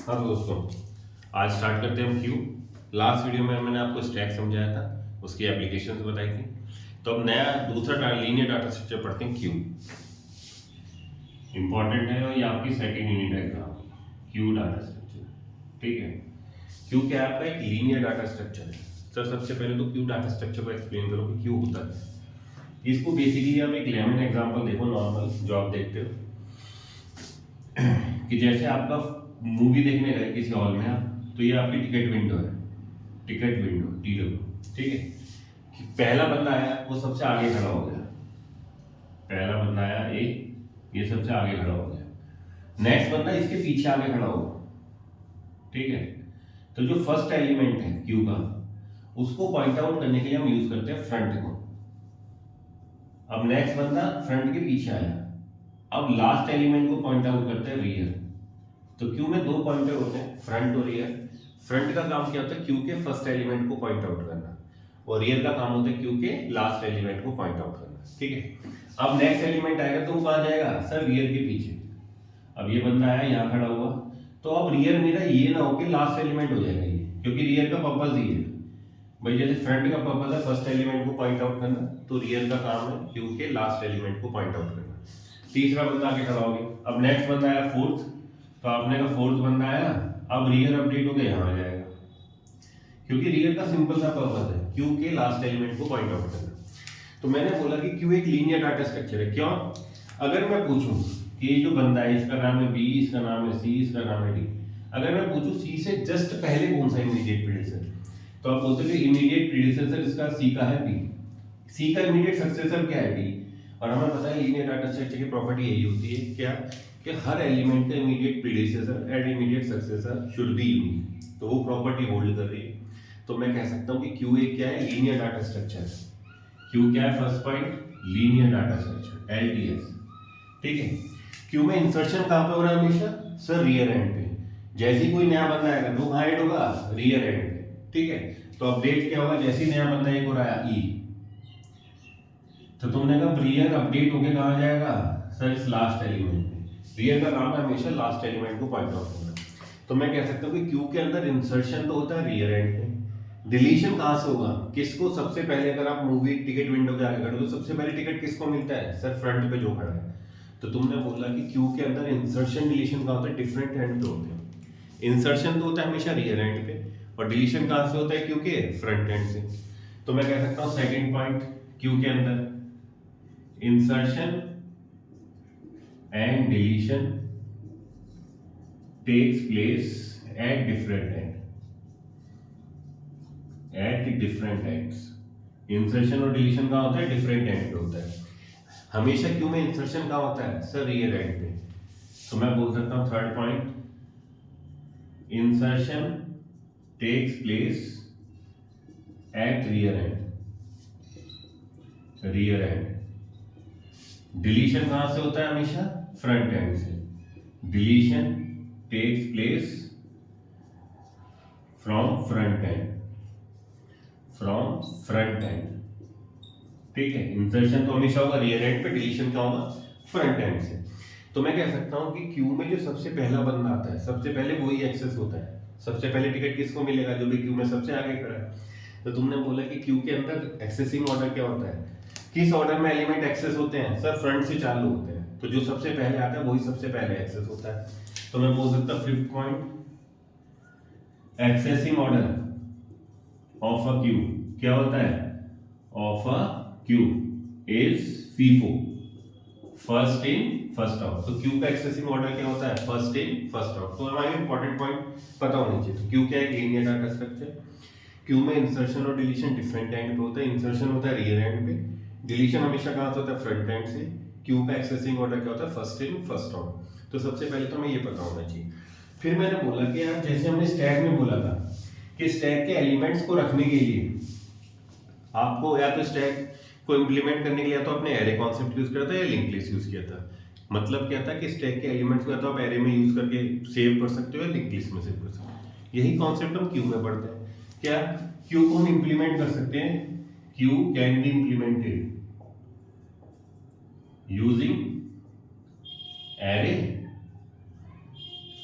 हाँ तो दोस्तों, आज स्टार्ट करते हैं हम क्यू। लास्ट वीडियो में मैंने आपको स्टैक समझाया था, उसकी एप्लीकेशंस बताई थी। तो अब नया दूसरा लीनियर डाटा स्ट्रक्चर पढ़ते हैं क्यू। इंपॉर्टेंट है और ये आपकी second unit exam Q data structure. ठीक है, क्यू क्या है? आपका एक लीनियर डाटा स्ट्रक्चर है। सर सबसे पहले तो क्यू डाटा स्ट्रक्चर को एक्सप्लेन करो कि क्यू होता है। इसको बेसिकली आप एक लेमन एग्जाम्पल देखो, नॉर्मल जो आप देखते हो कि जैसे आपका मूवी देखने गए किसी हॉल में आप, तो ये आपकी टिकट विंडो है, टिकट विंडो टी, ठीक है। कि पहला बंदा आया वो सबसे आगे खड़ा हो गया, पहला बंदा आया ए, ये सबसे आगे खड़ा हो गया। नेक्स्ट बंदा इसके पीछे आगे खड़ा होगा, ठीक है। तो जो फर्स्ट एलिमेंट है क्यू का, उसको पॉइंट आउट करने के लिए हम यूज करते हैं फ्रंट को। अब नेक्स्ट बंदा फ्रंट के पीछे आया, अब लास्ट एलिमेंट को पॉइंट आउट करते हैं रियर। तो क्यू में दो पॉइंटर होते हैं, फ्रंट और रियर। फ्रंट का काम क्या होता है? क्यू के फर्स्ट एलिमेंट को पॉइंट आउट करना, और रियर का काम होता है क्यू के लास्ट एलिमेंट को पॉइंट आउट करना, ठीक है। अब नेक्स्ट एलिमेंट आएगा तो वो कहाँ जाएगा? सर रियर के पीछे। अब ये बंदा आया यहाँ खड़ा हुआ, तो अब रियर मेरा ये ना हो कि लास्ट एलिमेंट हो जाएगा ये, क्योंकि रियर का पर्पस ये है भाई, जैसे फ्रंट का पर्पस है फर्स्ट एलिमेंट को पॉइंट आउट करना, तो रियर का काम है क्यू के लास्ट एलिमेंट को पॉइंट आउट करना। तीसरा बंदा आके खड़ा हो गया। अब नेक्स्ट बंदा आया फोर्थ, तो आपने का फोर्थ बंदा आया, अब रियर अपडेट हो गया यहाँ आ जाएगा, क्योंकि रियर का सिंपल सा पर्पस है क्यू के लास्ट एलिमेंट को पॉइंट आउट करना। तो मैंने बोला कि क्यू एक लीनियर डाटा स्ट्रक्चर है। क्यों? अगर मैं पूछूं कि ये जो बंदा है इसका नाम है बी, इसका नाम है सी, इसका नाम है डी, अगर मैं पूछूं सी से जस्ट पहले कौन सा इमीडिएट प्रीडिसेसर, तो आप बोलते हो इमीडिएट प्रीडिसेसर इसका सी का है बी, सी का इमीडिएट सक्सेसर क्या है? डी। और हमें पता है लीनियर डाटा स्ट्रक्चर की प्रॉपर्टी यही होती है क्या, कि हर एलिमेंट का immediate predecessor and immediate successor should be unique, तो वो प्रॉपर्टी होल्ड कर रही है। तो मैं कह सकता हूँ कि क्यू एक क्या है? Linear data structure. क्यू क्या है? First point, linear data structure, LDS, ठीक है। क्यू में इंसर्शन कहाँ पे हो रहा है हमेशा? सर रियर एंड पे। जैसे ही कोई नया बंदा आएगा तो कहाँ ऐड होगा? रियर एंड पे, ठीक है। तो अपडेट क्या होगा? जैसे ही नया बंदा एक हो रहा है ई, तो तुमने कहा रियर अपडेट होके कहाँ जाएगा? सर इस लास्ट एलिमेंट में। रियर का काम है हमेशा लास्ट एलिमेंट को पॉइंट आउट करना। तो मैं कह सकता हूँ कि क्यू के अंदर इंसर्शन तो होता है रियर एंड पे, डिलीशन कहाँ से होगा? किसको सबसे पहले, अगर आप मूवी टिकट विंडो के आगे खड़े हो तो सबसे पहले टिकट किसको मिलता है? सर फ्रंट पे जो खड़ा है। तो तुमने बोला कि क्यू के अंदर इंसर्शन डिलीशन कहाँ होता है? डिफरेंट एंड पे होते हैं। इंसर्शन तो होता है हमेशा रियर एंड पे, और डिलीशन कहाँ से होता है? क्यू के फ्रंट एंड से। तो मैं कह सकता हूँ सेकेंड पॉइंट, क्यू के अंदर insertion and deletion takes place at different ends. Insertion और डिलीशन कहाँ होता है? डिफरेंट एंड पे होता है। हमेशा क्यों में इंसर्शन कहाँ होता है? सर रियर एंड पे। तो मैं बोल सकता हूँ third point, insertion takes place at rear end. Deletion कहां से होता है? हमेशा फ्रंट एंड से। Deletion takes place from front end, ठीक है। इंसर्शन तो हमेशा होगा रियर एंड पे, डिलीशन क्या होगा? फ्रंट एंड से। तो मैं कह सकता हूं कि क्यू में जो सबसे पहला बंदा आता है, सबसे पहले वही एक्सेस होता है। सबसे पहले टिकट किसको मिलेगा? जो भी क्यू में सबसे आगे खड़ा है। तो तुमने बोला कि क्यू के अंदर एक्सेसिंग ऑर्डर क्या होता है? किस ऑर्डर में एलिमेंट एक्सेस होते हैं? सर फ्रंट से चालू होते हैं, तो जो सबसे पहले आता है वही सबसे पहले एक्सेस होता है। तो मैं बोल सकता हूं fifth point, accessing order of a Q क्या होता है? Of a Q is FIFO, first in first out. तो क्यू का एक्सेसिंग ऑर्डर क्या होता है? First in first out. तो हमारे इंपॉर्टेंट पॉइंट पता होने चाहिए। तो क्यू क्या है? Linear data structure. क्यू में इंसर्शन और डिलीशन डिफरेंट एंड पे होता है। इंसर्शन होता है रियर एंड पे, डिलीशन हमेशा कहां से होता है? फ्रंट एंड से। क्यू का एक्सेसिंग ऑर्डर क्या होता है? First in first out. तो सबसे पहले तो हमें ये पता होना चाहिए। फिर मैंने बोला कि यार जैसे हमने स्टैक में बोला था कि स्टैक के एलिमेंट्स को रखने के लिए आपको या तो स्टैक को इंप्लीमेंट करने के लिए तो आपने एरे कॉन्सेप्ट यूज किया था या लिंक लिस्ट यूज किया था। मतलब क्या था कि स्टैक के एलिमेंट्स को या तो आप एरे में यूज करके सेव कर सकते हो या लिंक लिस्ट में सेव कर सकते हो। यही कॉन्सेप्ट हम क्यू में पढ़ते हैं। क्या क्यू को हम इंप्लीमेंट कर सकते हैं? Q can be implemented using array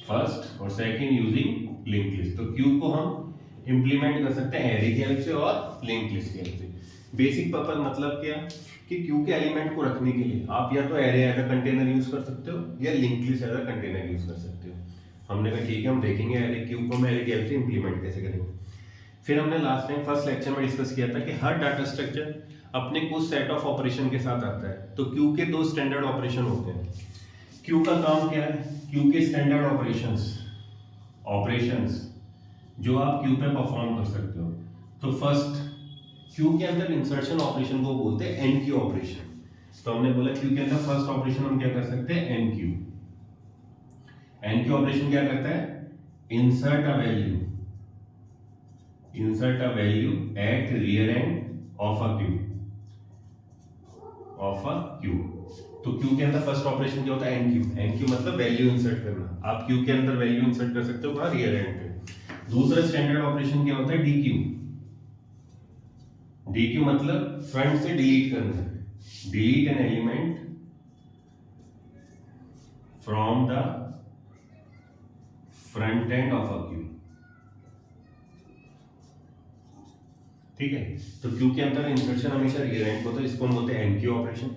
first और सेकंड यूजिंग लिंक लिस्ट। तो क्यू को हम इंप्लीमेंट कर सकते हैं एरे की हेल्प से और लिंक लिस्ट की हेल्प से। बेसिक पर्पज मतलब क्या कि क्यू के एलिमेंट को रखने के लिए आप या तो array as a container use कर सकते हो या link list as a container use कर सकते हो। हमने कहा ठीक है, हम देखेंगे एरे क्यू को हम एरे की हेल्प से इंप्लीमेंट कैसे करेंगे। फिर हमने लास्ट टाइम फर्स्ट लेक्चर में डिस्कस किया था कि हर डाटा स्ट्रक्चर अपने कुछ सेट ऑफ ऑपरेशन के साथ आता है। तो क्यू के दो स्टैंडर्ड ऑपरेशन होते हैं। क्यू का काम क्या है? क्यू के स्टैंडर्ड ऑपरेशंस जो आप क्यू पे परफॉर्म कर सकते हो। तो फर्स्ट क्यू के अंदर इंसर्शन ऑपरेशन को बोलते हैं एन क्यू ऑपरेशन। तो हमने बोला क्यू के अंदर फर्स्ट ऑपरेशन हम क्या कर सकते हैं? Enqueue. Enqueue operation क्या करता है? Insert a value at rear end of a queue. तो क्यू के अंदर फर्स्ट ऑपरेशन क्या होता है? Enqueue. एन क्यू मतलब वैल्यू इंसर्ट करना। आप क्यू के अंदर वैल्यू इंसर्ट कर सकते हो कहाँ? रियर एंड पे। दूसरा स्टैंडर्ड ऑपरेशन क्या होता है? डी क्यू मतलब फ्रंट से डिलीट करना। Delete an element from the front end of a Q. ठीक है, तो क्यू के अंदर इंसर्शन हमेशा रियर एंड को, तो इसको हम बोलते हैं एन क्यू ऑपरेशन।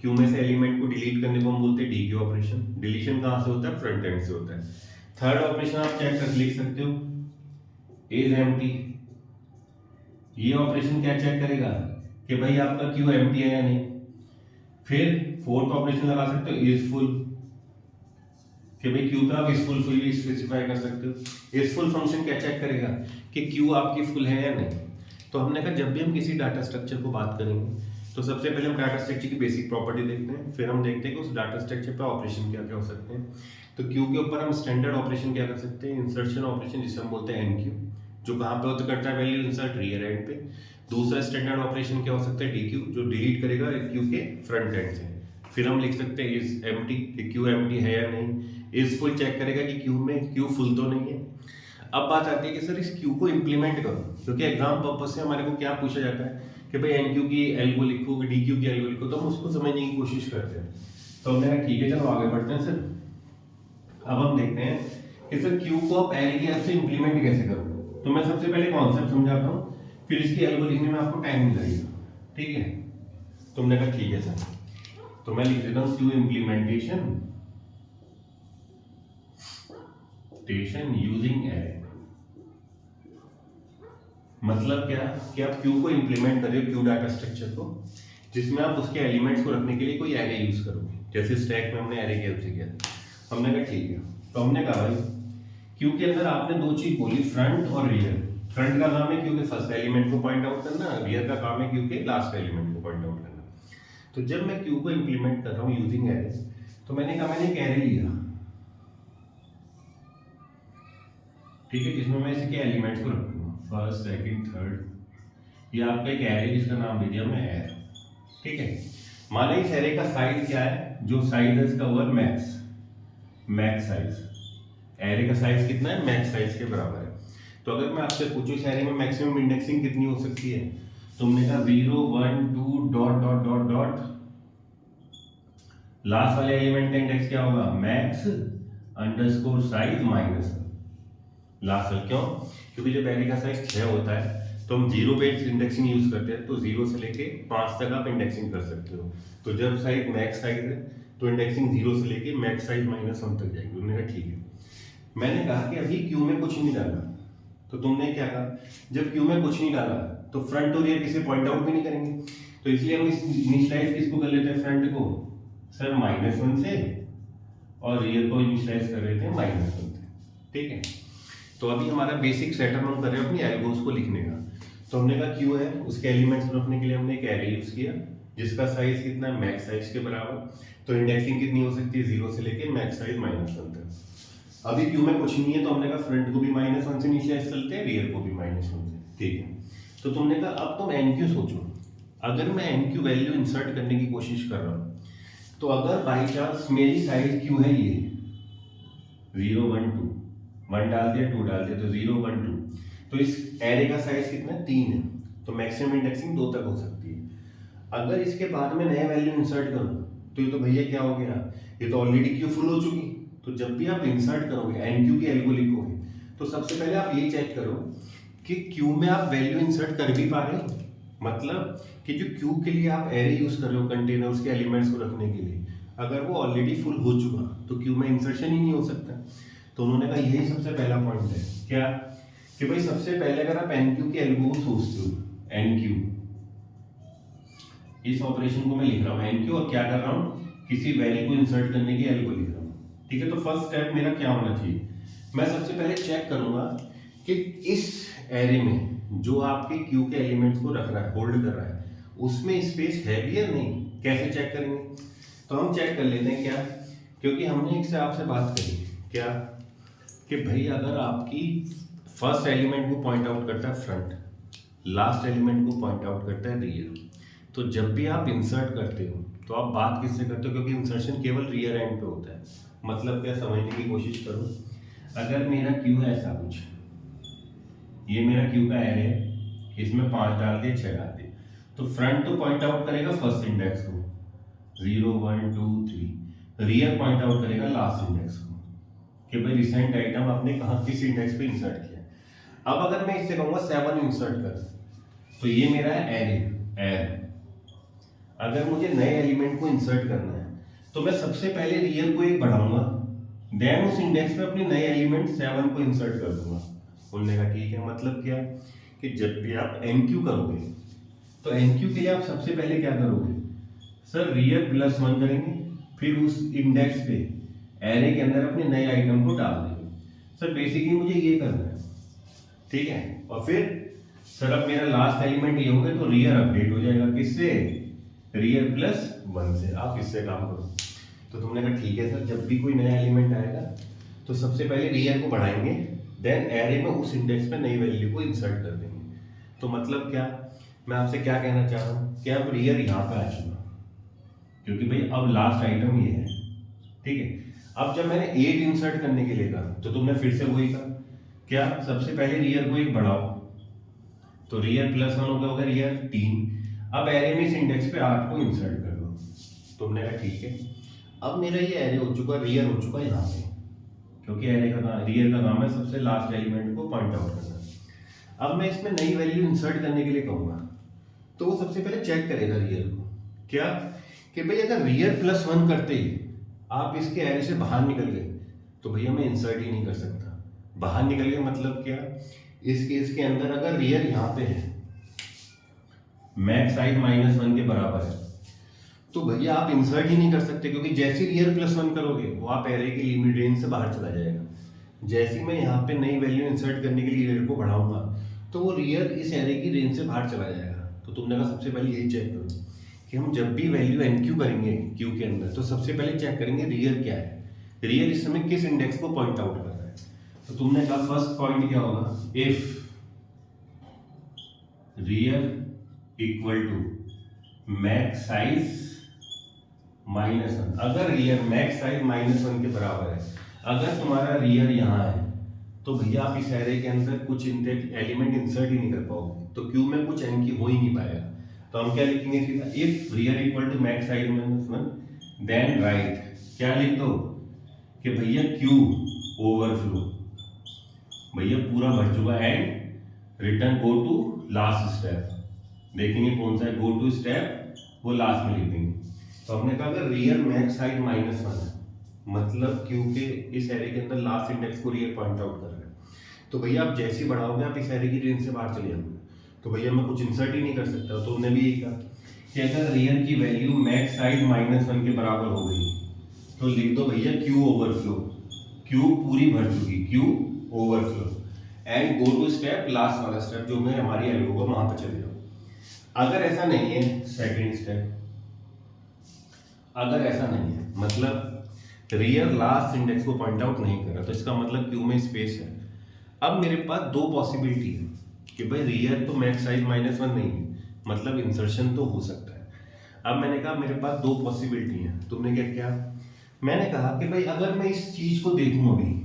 क्यू में से एलिमेंट को डिलीट करने को हम बोलते हैं डी क्यू ऑपरेशन। डिलीशन कहां से होता है? फ्रंट एंड से होता है। थर्ड ऑपरेशन आप चेक कर लिख सकते हो, इज एम्प्टी। ये ऑपरेशन क्या चेक करेगा कि भाई आपका क्यू एम्प्टी है या नहीं। फिर फोर्थ ऑपरेशन लगा सकते हो, इज फुल, कि भाई क्यू पे आप इज फुल फुली स्पेसिफाई कर सकते हो। इज फुल फंक्शन क्या चेक करेगा कि क्यू आपकी फुल है या नहीं। तो हमने कहा जब भी हम किसी डाटा स्ट्रक्चर को बात करेंगे तो सबसे पहले हम डाटा स्ट्रक्चर की बेसिक प्रॉपर्टी देखते हैं, फिर हम देखते हैं कि उस डाटा स्ट्रक्चर पे ऑपरेशन क्या क्या हो सकते हैं। तो क्यू के ऊपर हम स्टैंडर्ड ऑपरेशन क्या कर सकते हैं? इंसर्शन ऑपरेशन, जिसे हम बोलते हैं एन क्यू, जो कहाँ पे होता करता है? वैल्यू इंसर्ट रियर एंड पे। दूसरा स्टैंडर्ड ऑपरेशन क्या हो सकता है? डी क्यू, जो डिलीट करेगा क्यू के फ्रंट एंड से। फिर हम लिख सकते हैं इज एम्प्टी, कि क्यू एम्प्टी है या नहीं। इज फुल चेक करेगा कि क्यू में क्यू फुल तो नहीं है। अब बात आती है कि सर इस क्यू को इंप्लीमेंट करो, क्योंकि एग्जाम पर्पज से हमारे को क्या पूछा जाता है कि भाई एन क्यू की एल्गो लिखो, डी क्यू की एल्गो लिखो, तो हम उसको समझने की कोशिश करते हैं। तो हमने कहा ठीक है चलो आगे बढ़ते हैं सर। अब हम देखते हैं कि सर क्यू को आप एल की हेल्प से इंप्लीमेंट कैसे करोगे। तो मैं सबसे पहले कॉन्सेप्ट समझाता हूँ, फिर इसकी एल्गो लिखने में आपको टाइम नहीं लगेगा, ठीक है। तुमने कहा ठीक है सर, तो मैं लिख देता हूँ क्यू इम्प्लीमेंटेशन यूजिंग एरे। मतलब क्या कि आप क्यू को इंप्लीमेंट कर रहे हो, क्यू डाटा स्ट्रक्चर को, जिसमें आप उसके एलिमेंट्स को रखने के लिए कोई एरे यूज करोगे। जैसे स्टैक में हमने एरे की हेल्प से किया था। हमने कहा ठीक है, तो हमने कहा भाई क्यू के अंदर आपने दो चीज बोली, फ्रंट और रियर। फ्रंट का काम है क्यू के फर्स्ट एलिमेंट को पॉइंट आउट करना, रियर का काम है क्यू के लास्ट एलिमेंट को पॉइंट आउट करना। तो जब मैं क्यू को इंप्लीमेंट कर रहा हूँ यूजिंग एरे, तो मैंने कहा मैंने एक एरे लिया, ठीक है, जिसमें मैं इसके एलिमेंट्स को रखूंगा फर्स्ट सेकंड थर्ड। ये आपका एक एरे जिसका नाम दे दिया मैं एर, ठीक है। माना इस एरे का साइज क्या है? जो साइज है इसका वो है मैक्स साइज। एरे का साइज कितना है? मैक्स साइज के बराबर है। तो अगर मैं आपसे पूछूं इस एरे में मैक्सिमम इंडेक्सिंग कितनी हो सकती है, तुमने कहा 0 1 2 dot dot dot dot, last वाले एलिमेंट का इंडेक्स क्या होगा? Max underscore size minus last वाला। क्यों? क्योंकि जब एरे का साइज 6 होता है तो हम 0 पे इंडेक्सिंग यूज करते हैं, तो 0 से लेके 5 तक आप इंडेक्सिंग कर सकते हो। तो जब साइज मैक्स साइज है तो इंडेक्सिंग 0 से लेके मैक्स साइज -1 तक जाएगी। उन्होंने कहा ठीक है। मैंने कहा कि अभी क्यू में कुछ नहीं डाला, तो तुमने क्या कहा? जब क्यू में कुछ नहीं डाला तो फ्रंट और रियर किसे पॉइंट आउट भी नहीं करेंगे, तो इसलिए हम इनिशियलाइज किसको कर लेते हैं? फ्रंट को सर -1 से, और रियर को इनिशियलाइज कर लेते हैं -1 से, ठीक है। तो अभी हमारा बेसिक सेटअप हम कर रहे हैं अपनी एल्गोस को लिखने का। तो हमने कहा क्यू है, उसके एलिमेंट्स रखने के लिए हमने एक एरे यूज किया जिसका साइज कितना है? मैक्स साइज के बराबर। तो इंडेक्सिंग कितनी हो सकती है? 0 से लेके मैक्स साइज -1 तक। अभी क्यू में कुछ नहीं है तो हमने कहा फ्रंट को भी -1 से इनिशियलाइज करते हैं, रियर को भी -1 से, ठीक है। तो तुमने कहा अब तुम एनक्यू सोचो, अगर मैं एनक्यू वैल्यू इंसर्ट करने की कोशिश कर रहा हूँ, तो अगर बाई चांस मेरी साइज क्यू है ये 0 1 2, 1 डाल दिया 2 डाल दिया, तो 0 1 2, तो इस एरे का साइज कितना है? 3 है, तो मैक्सिमम इंडेक्सिंग 2 तक हो सकती है। अगर इसके बाद में नया वैल्यू इंसर्ट करूँ तो ये तो भैया क्या हो गया, ये तो ऑलरेडी क्यू फुल हो चुकी, तो जब भी आप इंसर्ट करोगे एन क्यू की एल्गो लिखोगे तो सबसे पहले आप ये चेक करो कि क्यू में आप वैल्यू इंसर्ट कर भी पा रहे हो, मतलब कि जो क्यू के लिए आप एरे यूज कर रहे हो कंटेनर उसके एलिमेंट्स को रखने के लिए, अगर वो ऑलरेडी फुल हो चुका तो क्यू में इंसर्शन ही नहीं हो सकता। तो उन्होंने कहा यही सबसे पहला पॉइंट है क्या, कि भाई सबसे पहले अगर आप एन क्यू की एल्गो सोचते हो, एन क्यू, इस ऑपरेशन को मैं लिख रहा हूँ एन क्यू और क्या कर रहा हूँ, किसी वैल्यू को इंसर्ट करने की एल्गो लिख रहा हूँ, ठीक है। तो फर्स्ट स्टेप मेरा क्या होना चाहिए, मैं सबसे पहले चेक करूंगा कि इस एरे में जो आपके क्यू के एलिमेंट्स को रख रहा है, होल्ड कर रहा है, उसमें स्पेस है भी या नहीं। कैसे चेक करेंगे, तो हम चेक कर लेते हैं क्या, क्योंकि हमने एक से आपसे बात करी क्या कि भाई अगर आपकी फर्स्ट एलिमेंट को पॉइंट आउट करता है फ्रंट, लास्ट एलिमेंट को पॉइंट आउट करता है रियर, तो जब भी आप इंसर्ट करते हो तो आप बात किससे करते हो, क्योंकि इंसर्शन केवल रियर एंड पे होता है। मतलब क्या, समझने की कोशिश करो, अगर मेरा क्यू है ऐसा कुछ, ये मेरा क्यू का एरे है, इसमें 5 डाल दिए 6 डाल दिए, तो फ्रंट तो पॉइंट आउट करेगा फर्स्ट इंडेक्स को 0 1 2 3, रियर पॉइंट आउट करेगा लास्ट इंडेक्स को कि भाई रिसेंट आइटम आपने कहाँ किस इंडेक्स पे इंसर्ट किया। अब अगर मैं इससे कहूँगा 7 इंसर्ट कर, तो ये मेरा है एरे। अगर मुझे नए एलिमेंट को इंसर्ट करना है तो मैं सबसे पहले रियर को एक बढ़ाऊंगा, देन उस इंडेक्स पे अपनी नए एलिमेंट 7 को इंसर्ट कर दूंगा। बोलने का ठीक है, मतलब क्या कि जब भी आप एनक्यू करोगे तो एनक्यू के लिए आप सबसे पहले क्या करोगे सर, रियर +1 करेंगे, फिर उस इंडेक्स पे एरे के अंदर अपने नए आइटम को डाल देंगे। सर बेसिकली मुझे ये करना है, ठीक है। और फिर सर अब मेरा लास्ट एलिमेंट ये हो गया तो रियर अपडेट हो जाएगा किससे, रियर +1 से। आप इससे काम करो। तो तुमने कहा ठीक है सर, जब भी कोई नया एलिमेंट आएगा तो सबसे पहले रियर को बढ़ाएंगे, देन एरे में उस इंडेक्स पे नई वैल्यू को इंसर्ट कर देंगे। तो मतलब क्या, मैं आपसे क्या कहना चाह रहा हूँ कि अब रियर यहाँ पे आ चुका, क्योंकि भाई अब लास्ट आइटम ये है, ठीक है। अब जब मैंने 8 इंसर्ट करने के लिए कहा तो तुमने फिर से वही कहा क्या, सबसे पहले रियर को एक बढ़ाओ, तो रियर +1 हो गया रियर 3। अब एरे में इस इंडेक्स पे 8 को इंसर्ट कर दो। तुमने कहा ठीक है, अब मेरा ये एरे हो चुका, रियर हो चुका यहाँ पे, क्योंकि एरे का रियर का काम है सबसे लास्ट एलिमेंट को पॉइंट आउट करना। अब मैं इसमें नई वैल्यू इंसर्ट करने के लिए कहूँगा तो वो सबसे पहले चेक करेगा रियर को क्या, कि भाई अगर रियर +1 करते ही आप इसके एरे से बाहर निकल गए तो भैया मैं इंसर्ट ही नहीं कर सकता। बाहर निकल गए मतलब क्या, इस केस के अंदर अगर रियर यहाँ पे है, मैक्स साइज -1 के बराबर है, तो भैया आप इंसर्ट ही नहीं कर सकते, क्योंकि जैसे रियर +1 करोगे वो आप एरे की लिमिट रेंज से बाहर चला जाएगा। जैसे मैं यहाँ पे नई वैल्यू इंसर्ट करने के लिए रियर को बढ़ाऊंगा तो वो रियर इस एरे की रेंज से बाहर चला जाएगा। तो तुमने कहा सबसे पहले यही चेक करो कि हम जब भी वैल्यू एनक्यू करेंगे क्यू के अंदर तो सबसे पहले चेक करेंगे रियर क्या है, रियर इस समय किस इंडेक्स को पॉइंट आउट कर रहा है। तो तुमने कहा फर्स्ट पॉइंट क्या होगा, if rear equal to max size -1, अगर रियर मैक्स साइज -1 के बराबर है, अगर तुम्हारा रियर यहाँ है तो भैया आप इस एरे के अंदर कुछ एलिमेंट इंसर्ट ही नहीं कर पाओगे, तो क्यू में कुछ एन की हो ही नहीं पाएगा। तो हम क्या लिखेंगे सीधा, if rear equal to max size -1 then write क्या लिख दो कि भैया क्यू ओवरफ्लो, भैया पूरा भर चुका, and return go to last step. देखेंगे कौन सा है गो टू स्टेप, वो लास्ट में लिख देंगे। तो हमने कहा अगर रियर मैक्स साइज -1 है, मतलब क्यू के इस एरे के अंदर लास्ट इंडेक्स को रियर पॉइंट आउट कर रहा है, तो भैया आप जैसे ही बढ़ाओगे आप इस एरे की रेंज से बाहर चले जाओगे, तो भैया मैं कुछ इंसर्ट ही नहीं कर सकता। तो उन्होंने भी यही कहा कि अगर रियर की वैल्यू मैक्स साइज -1 के बराबर हो गई तो लिख दो भैया क्यू ओवरफ्लो, क्यू पूरी भर चुकी, queue overflow, and go to step last वाला स्टेप जो मैं हमारी एल्गो होगा वहां पर चले जाओ। अगर ऐसा नहीं है सेकंड स्टेप, अगर ऐसा नहीं है मतलब रियर लास्ट इंडेक्स को पॉइंट आउट नहीं कर रहा, तो इसका मतलब क्यू में स्पेस है। अब मेरे पास 2 पॉसिबिलिटी है कि भाई रियर तो मैक्स साइज -1 नहीं है, मतलब इंसर्शन तो हो सकता है। अब मैंने कहा मेरे पास 2 पॉसिबिलिटी है। तुमने क्या किया, मैंने कहा कि भाई अगर मैं इस चीज को देखूं, अभी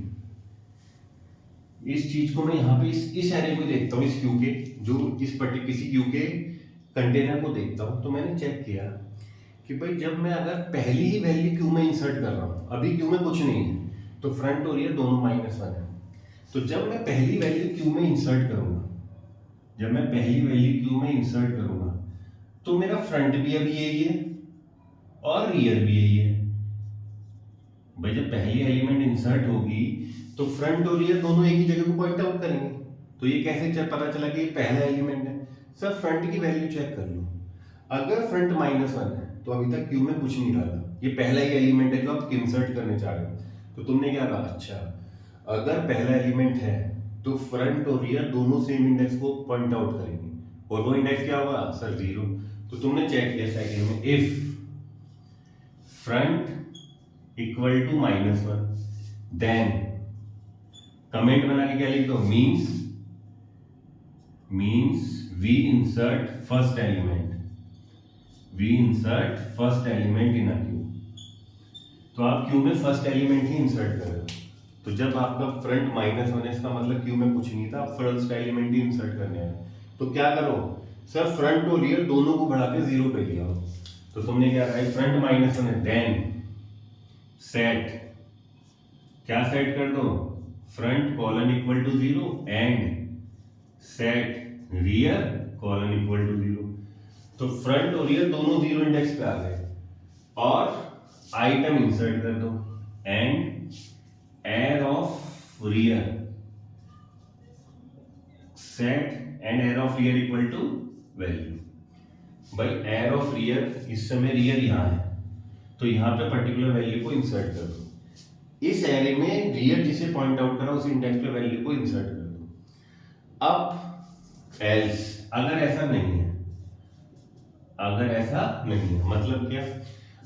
इस चीज को मैं यहाँ पे इस एरे को देखता हूँ, इस क्यू के जो इस किसी क्यू के कंटेनर को देखता हूँ, तो मैंने चेक किया कि भाई जब मैं अगर पहली ही वैल्यू क्यू में इंसर्ट कर रहा हूँ, अभी क्यू में कुछ नहीं है, तो फ्रंट और रियर दोनों -1 है। तो जब मैं पहली वैल्यू क्यू में इंसर्ट करूंगा, तो मेरा फ्रंट भी अभी यही है और रियर भी यही है। भाई जब पहली एलिमेंट इंसर्ट होगी तो फ्रंट और रियर दोनों एक ही जगह को पॉइंट आउट करेंगे। तो ये कैसे पता चला कि ये पहला एलिमेंट है? सर फ्रंट की वैल्यू चेक कर लो। अगर फ्रंट -1 है तो अभी तक क्यू में कुछ नहीं डाला, ये पहला ही एलिमेंट है जो आप इंसर्ट करने चाह रहे हो। तो तुमने क्या कहा, अच्छा अगर पहला एलिमेंट है तो फ्रंट और रियर दोनों सेम इंडेक्स को पॉइंट आउट करेंगे, और वो इंडेक्स क्या होगा सर 0। तो तुमने चेक किया सेकंड में, if front equal to -1 then comment बना के क्या लिख दो, means we insert first element in a queue. तो आप क्यू में फर्स्ट एलिमेंट ही इंसर्ट कर रहे हो। तो जब आपका फ्रंट -1 है इसका मतलब क्यू में कुछ नहीं था, आप फर्स्ट एलिमेंट ही इंसर्ट करने आए। तो क्या करो सर, फ्रंट और रियर दोनों को बढ़ा के 0 पे लिया। तो तुमने क्या कहा, फ्रंट -1 है देन सेट, क्या सेट कर दो, front colon equal to 0 and set rear colon equal to 0। तो फ्रंट और रियर दोनों 0 इंडेक्स पे आ गए, और आइटम इंसर्ट कर दो and air of rear set and air of rear equal to value. भाई एयर ऑफ रियर, इस समय रियर यहां है तो यहां पे पर्टिकुलर वैल्यू को इंसर्ट कर दो। इस एरे में रियर जिसे पॉइंट आउट करा उस इंडेक्स पे वैल्यू को इंसर्ट कर दो। अब एल्स, अगर ऐसा नहीं है मतलब क्या,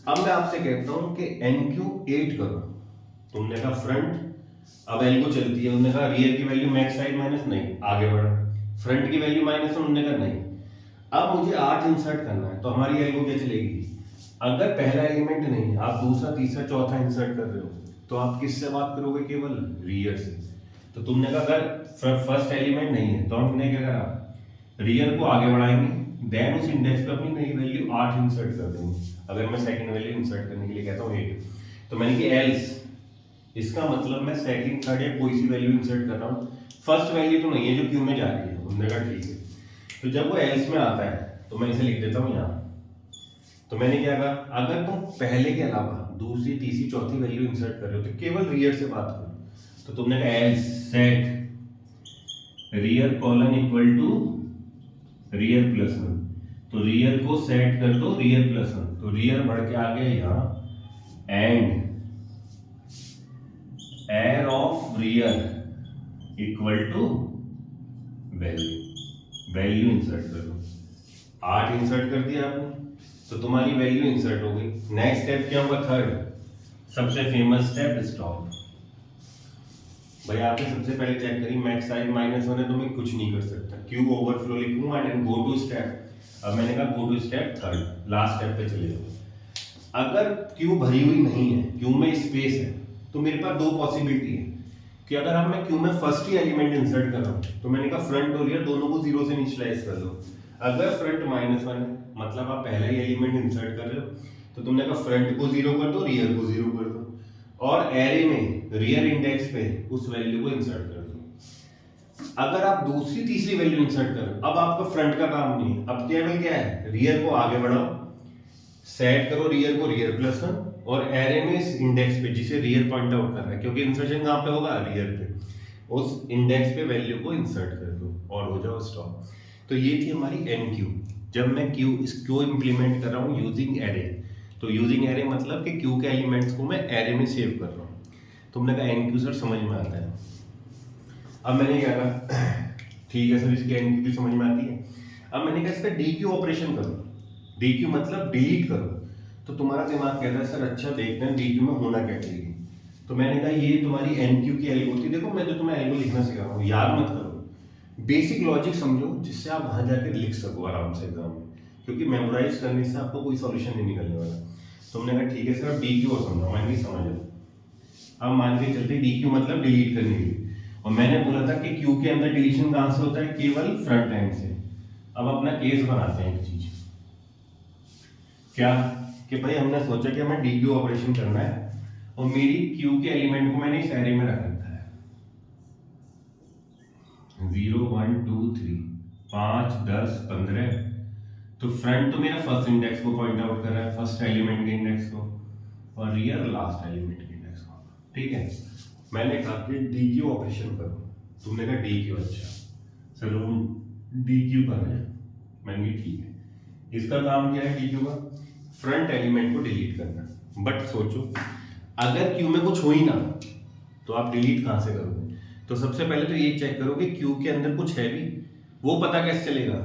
अब मैं आपसे कहता हूं कि NQ 8 करो। तुमने कहा फ्रंट, अब एल को चलती है, उन्होंने कहा रियर की वैल्यू मैक्स साइड माइनस, नहीं आगे बढ़ा। फ्रंट की वैल्यू -1, उन्होंने कहा नहीं। अब मुझे 8 इंसर्ट करना है, तो हमारी एल को क्या चलेगी, अगर पहला एलिमेंट नहीं है, आप दूसरा तीसरा चौथा इंसर्ट कर रहे हो, तो आप किससे बात करोगे, केवल रियर से। तो तुमने कहा अगर फर्स्ट एलिमेंट नहीं है तो हमने क्या करा, रियर को आगे बढ़ाएंगे, देन उस इंडेक्स पे अपनी नई वैल्यू 8 इंसर्ट कर देंगे। अगर मैं सेकंड वैल्यू इंसर्ट करने के लिए कहता हूँ 8, तो मैंने कि एल्स, इसका मतलब मैं सेकंड थर्ड या कोई सी वैल्यू इंसर्ट कर रहा हूँ, फर्स्ट वैल्यू तो नहीं है जो क्यू में जा रही है। उन्होंने कहा ठीक है। तो जब वो एल्स में आता है तो मैं इसे लिख देता हूँ यहाँ। तो मैंने क्या कहा, अगर तुम पहले के अलावा दूसरी तीसरी चौथी वैल्यू इंसर्ट कर रहे हो तो केवल रियर से बात करो। तो तुमने कहा else set rear colon equal to rear +1, तो रियर को सेट कर दो रियर +1, तो रियर बढ़ के आ गया यहाँ, and air of rear equal to value insert कर दो। 8 इंसर्ट कर दिया आपने, तो तुम्हारी वैल्यू इंसर्ट हो गई। नेक्स्ट स्टेप क्या होगा, थर्ड सबसे फेमस स्टेप, स्टॉप। भाई आपने सबसे पहले चेक करी मैक्स साइज -1 है तो मैं कुछ नहीं कर सकता, क्यूब ओवरफ्लो लिखूंगा एंड गो टू स्टेप। अब मैंने कहा go to step third, last step पे चले जाओ। अगर क्यू भरी हुई नहीं है, क्यू में स्पेस है, तो मेरे पास दो पॉसिबिलिटी है कि अगर अब मैं क्यू में फर्स्ट ही एलिमेंट इंसर्ट कर रहा हूँ, तो मैंने कहा फ्रंट और रियर दोनों को 0 से इनिशियलाइज कर दो। अगर फ्रंट -1 है मतलब आप पहला ही एलिमेंट इंसर्ट कर रहे हो, तो तुमने कहा फ्रंट को 0 कर दो, रियर को 0 कर दो, और एरे में रियर इंडेक्स पे उस वैल्यू को इंसर्ट कर दो। अगर आप दूसरी तीसरी वैल्यू इंसर्ट कर रहे हो, अब आपका फ्रंट का काम नहीं है, अब केवल क्या है, रियर को आगे बढ़ाओ, सेट करो रियर को रियर +1, और एरे में इस इंडेक्स पे जिसे रियर पॉइंट आउट कर रहा है, क्योंकि इंसर्शन कहां पे होगा, रियर पे, उस इंडेक्स पे वैल्यू को इंसर्ट कर दो और हो जाओ स्टॉप। तो ये थी हमारी NQ। जब मैं क्यू इंप्लीमेंट कर रहा हूँ यूजिंग एरे, तो यूजिंग एरे मतलब कि क्यू के एलिमेंट्स को मैं एरे में सेव कर रहा हूँ। तुमने कहा NQ सर समझ में आता है। अब मैंने क्या कहा, ठीक है सर इसकी NQ समझ में आती है। अब मैंने कहा इसका DQ ऑपरेशन करो, DQ मतलब डिलीट करो। तो तुम्हारा दिमाग कहता है सर अच्छा देखते हैं DQ में होना क्या चाहिए। तो मैंने कहा ये तुम्हारी NQ की एल्गो थी, देखो मैं तो तुम्हें एल्गो लिखना सिखा रहा हूँ, याद मत करो, बेसिक लॉजिक समझो जिससे आप वहां जाकर लिख सको आराम से एग्जाम में, क्योंकि मेमोराइज करने से आपको कोई सॉल्यूशन नहीं निकलने वाला। तुमने कहा ठीक है सर अब DQ और समझाओ, मैं नहीं समझा। अब मान के चलते DQ मतलब डिलीट करने की, और मैंने बोला था कि क्यू के अंदर डिलीशन कहां से होता है, केवल फ्रंट एंड से। अब अपना केस बनाते हैं एक चीज, क्या कि भाई हमने सोचा कि हमें DQ ऑपरेशन करना है, और मेरी क्यू के एलिमेंट को मैंने इस एरे में रख रखा है 0 1 2 3 5 10 15। तो फ्रंट तो मेरा फर्स्ट इंडेक्स को पॉइंट आउट कर रहा है, फर्स्ट एलिमेंट के इंडेक्स को, और रियर लास्ट एलिमेंट के इंडेक्स को। ठीक है, मैंने कहा कि डी क्यू ऑपरेशन करो, तुमने कहा डी क्यू, अच्छा चलो हम डी क्यू कर रहे हैं। मैंने कहा ठीक है, इसका काम क्या है डी क्यू का, फ्रंट एलिमेंट को डिलीट करना। बट सोचो अगर क्यू में कुछ हो ही ना तो आप डिलीट कहां से करोगे? तो सबसे पहले तो ये चेक करो कि क्यू के अंदर कुछ है भी, वो पता कैसे चलेगा?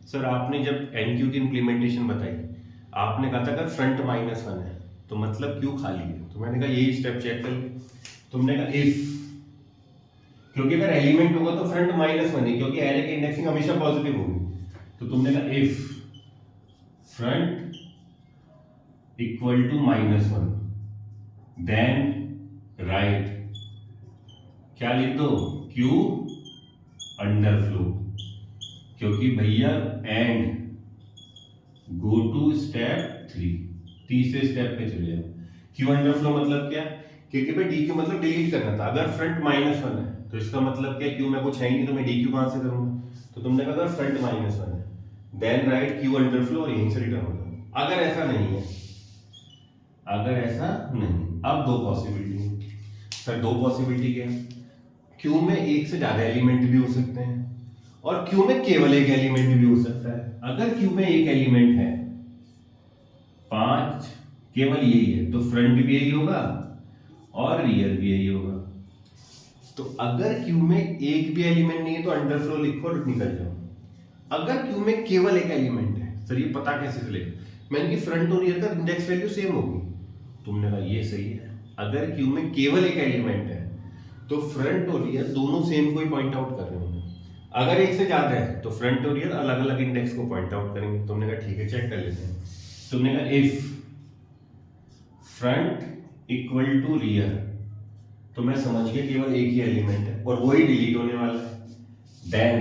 सर आपने जब एन क्यू की इंप्लीमेंटेशन बताई, आपने कहा था अगर फ्रंट -1 है तो मतलब क्यू खाली है। तो मैंने कहा यही स्टेप चेक कर ले। तुमने कहा इफ, क्योंकि अगर एलिमेंट होगा तो फ्रंट -1 है, क्योंकि एरे की इंडेक्सिंग हमेशा पॉजिटिव होगी। तो तुमने कहा if front equal to -1 then write, क्या लिख दो, क्यू अंडरफ्लो, क्योंकि भैया एंड गो टू स्टेप 3, तीसरे स्टेप पे चले जाओ। क्यू अंडरफ्लो मतलब क्या? क्योंकि भाई डी क्यू मतलब डिलीट करना था। अगर फ्रंट -1 है तो इसका मतलब क्या, क्यू में कुछ है ही नहीं तो मैं डी क्यू कहां से करूंगा? तो तुमने कहा अगर फ्रंट -1 है देन राइट क्यू अंडरफ्लो और यहीं से रिटर्न हो जाओ। अगर ऐसा नहीं है, अगर ऐसा नहीं, अब दो पॉसिबिलिटी है। सर दो पॉसिबिलिटी क्या है? क्यू में एक से ज्यादा एलिमेंट भी हो सकते हैं और क्यू में केवल एक एलिमेंट भी हो सकता है। अगर क्यू में एक एलिमेंट है 5, केवल यही है, तो फ्रंट भी यही होगा और रियर भी यही होगा। तो अगर क्यू में एक भी एलिमेंट नहीं है तो अंडरफ्लो लिखो और निकल जाओ। अगर क्यू में केवल एक एलिमेंट है, सर ये पता कैसे चलेगा? मैंने कि फ्रंट और रियर का इंडेक्स वैल्यू सेम होगी। तुमने कहा ये सही है। अगर क्यू में केवल एक एलिमेंट है तो फ्रंट और रियर दोनों सेम को ही पॉइंट आउट कर रहे होंगे। अगर एक से ज्यादा है तो फ्रंट और रियर अलग अलग इंडेक्स को पॉइंट आउट करेंगे। तुमने कहा ठीक है, चेक कर लेते हैं। तुमने कहा if front equal to rear, तो मैं समझ गया केवल एक ही एलिमेंट है और वही डिलीट होने वाला है। देन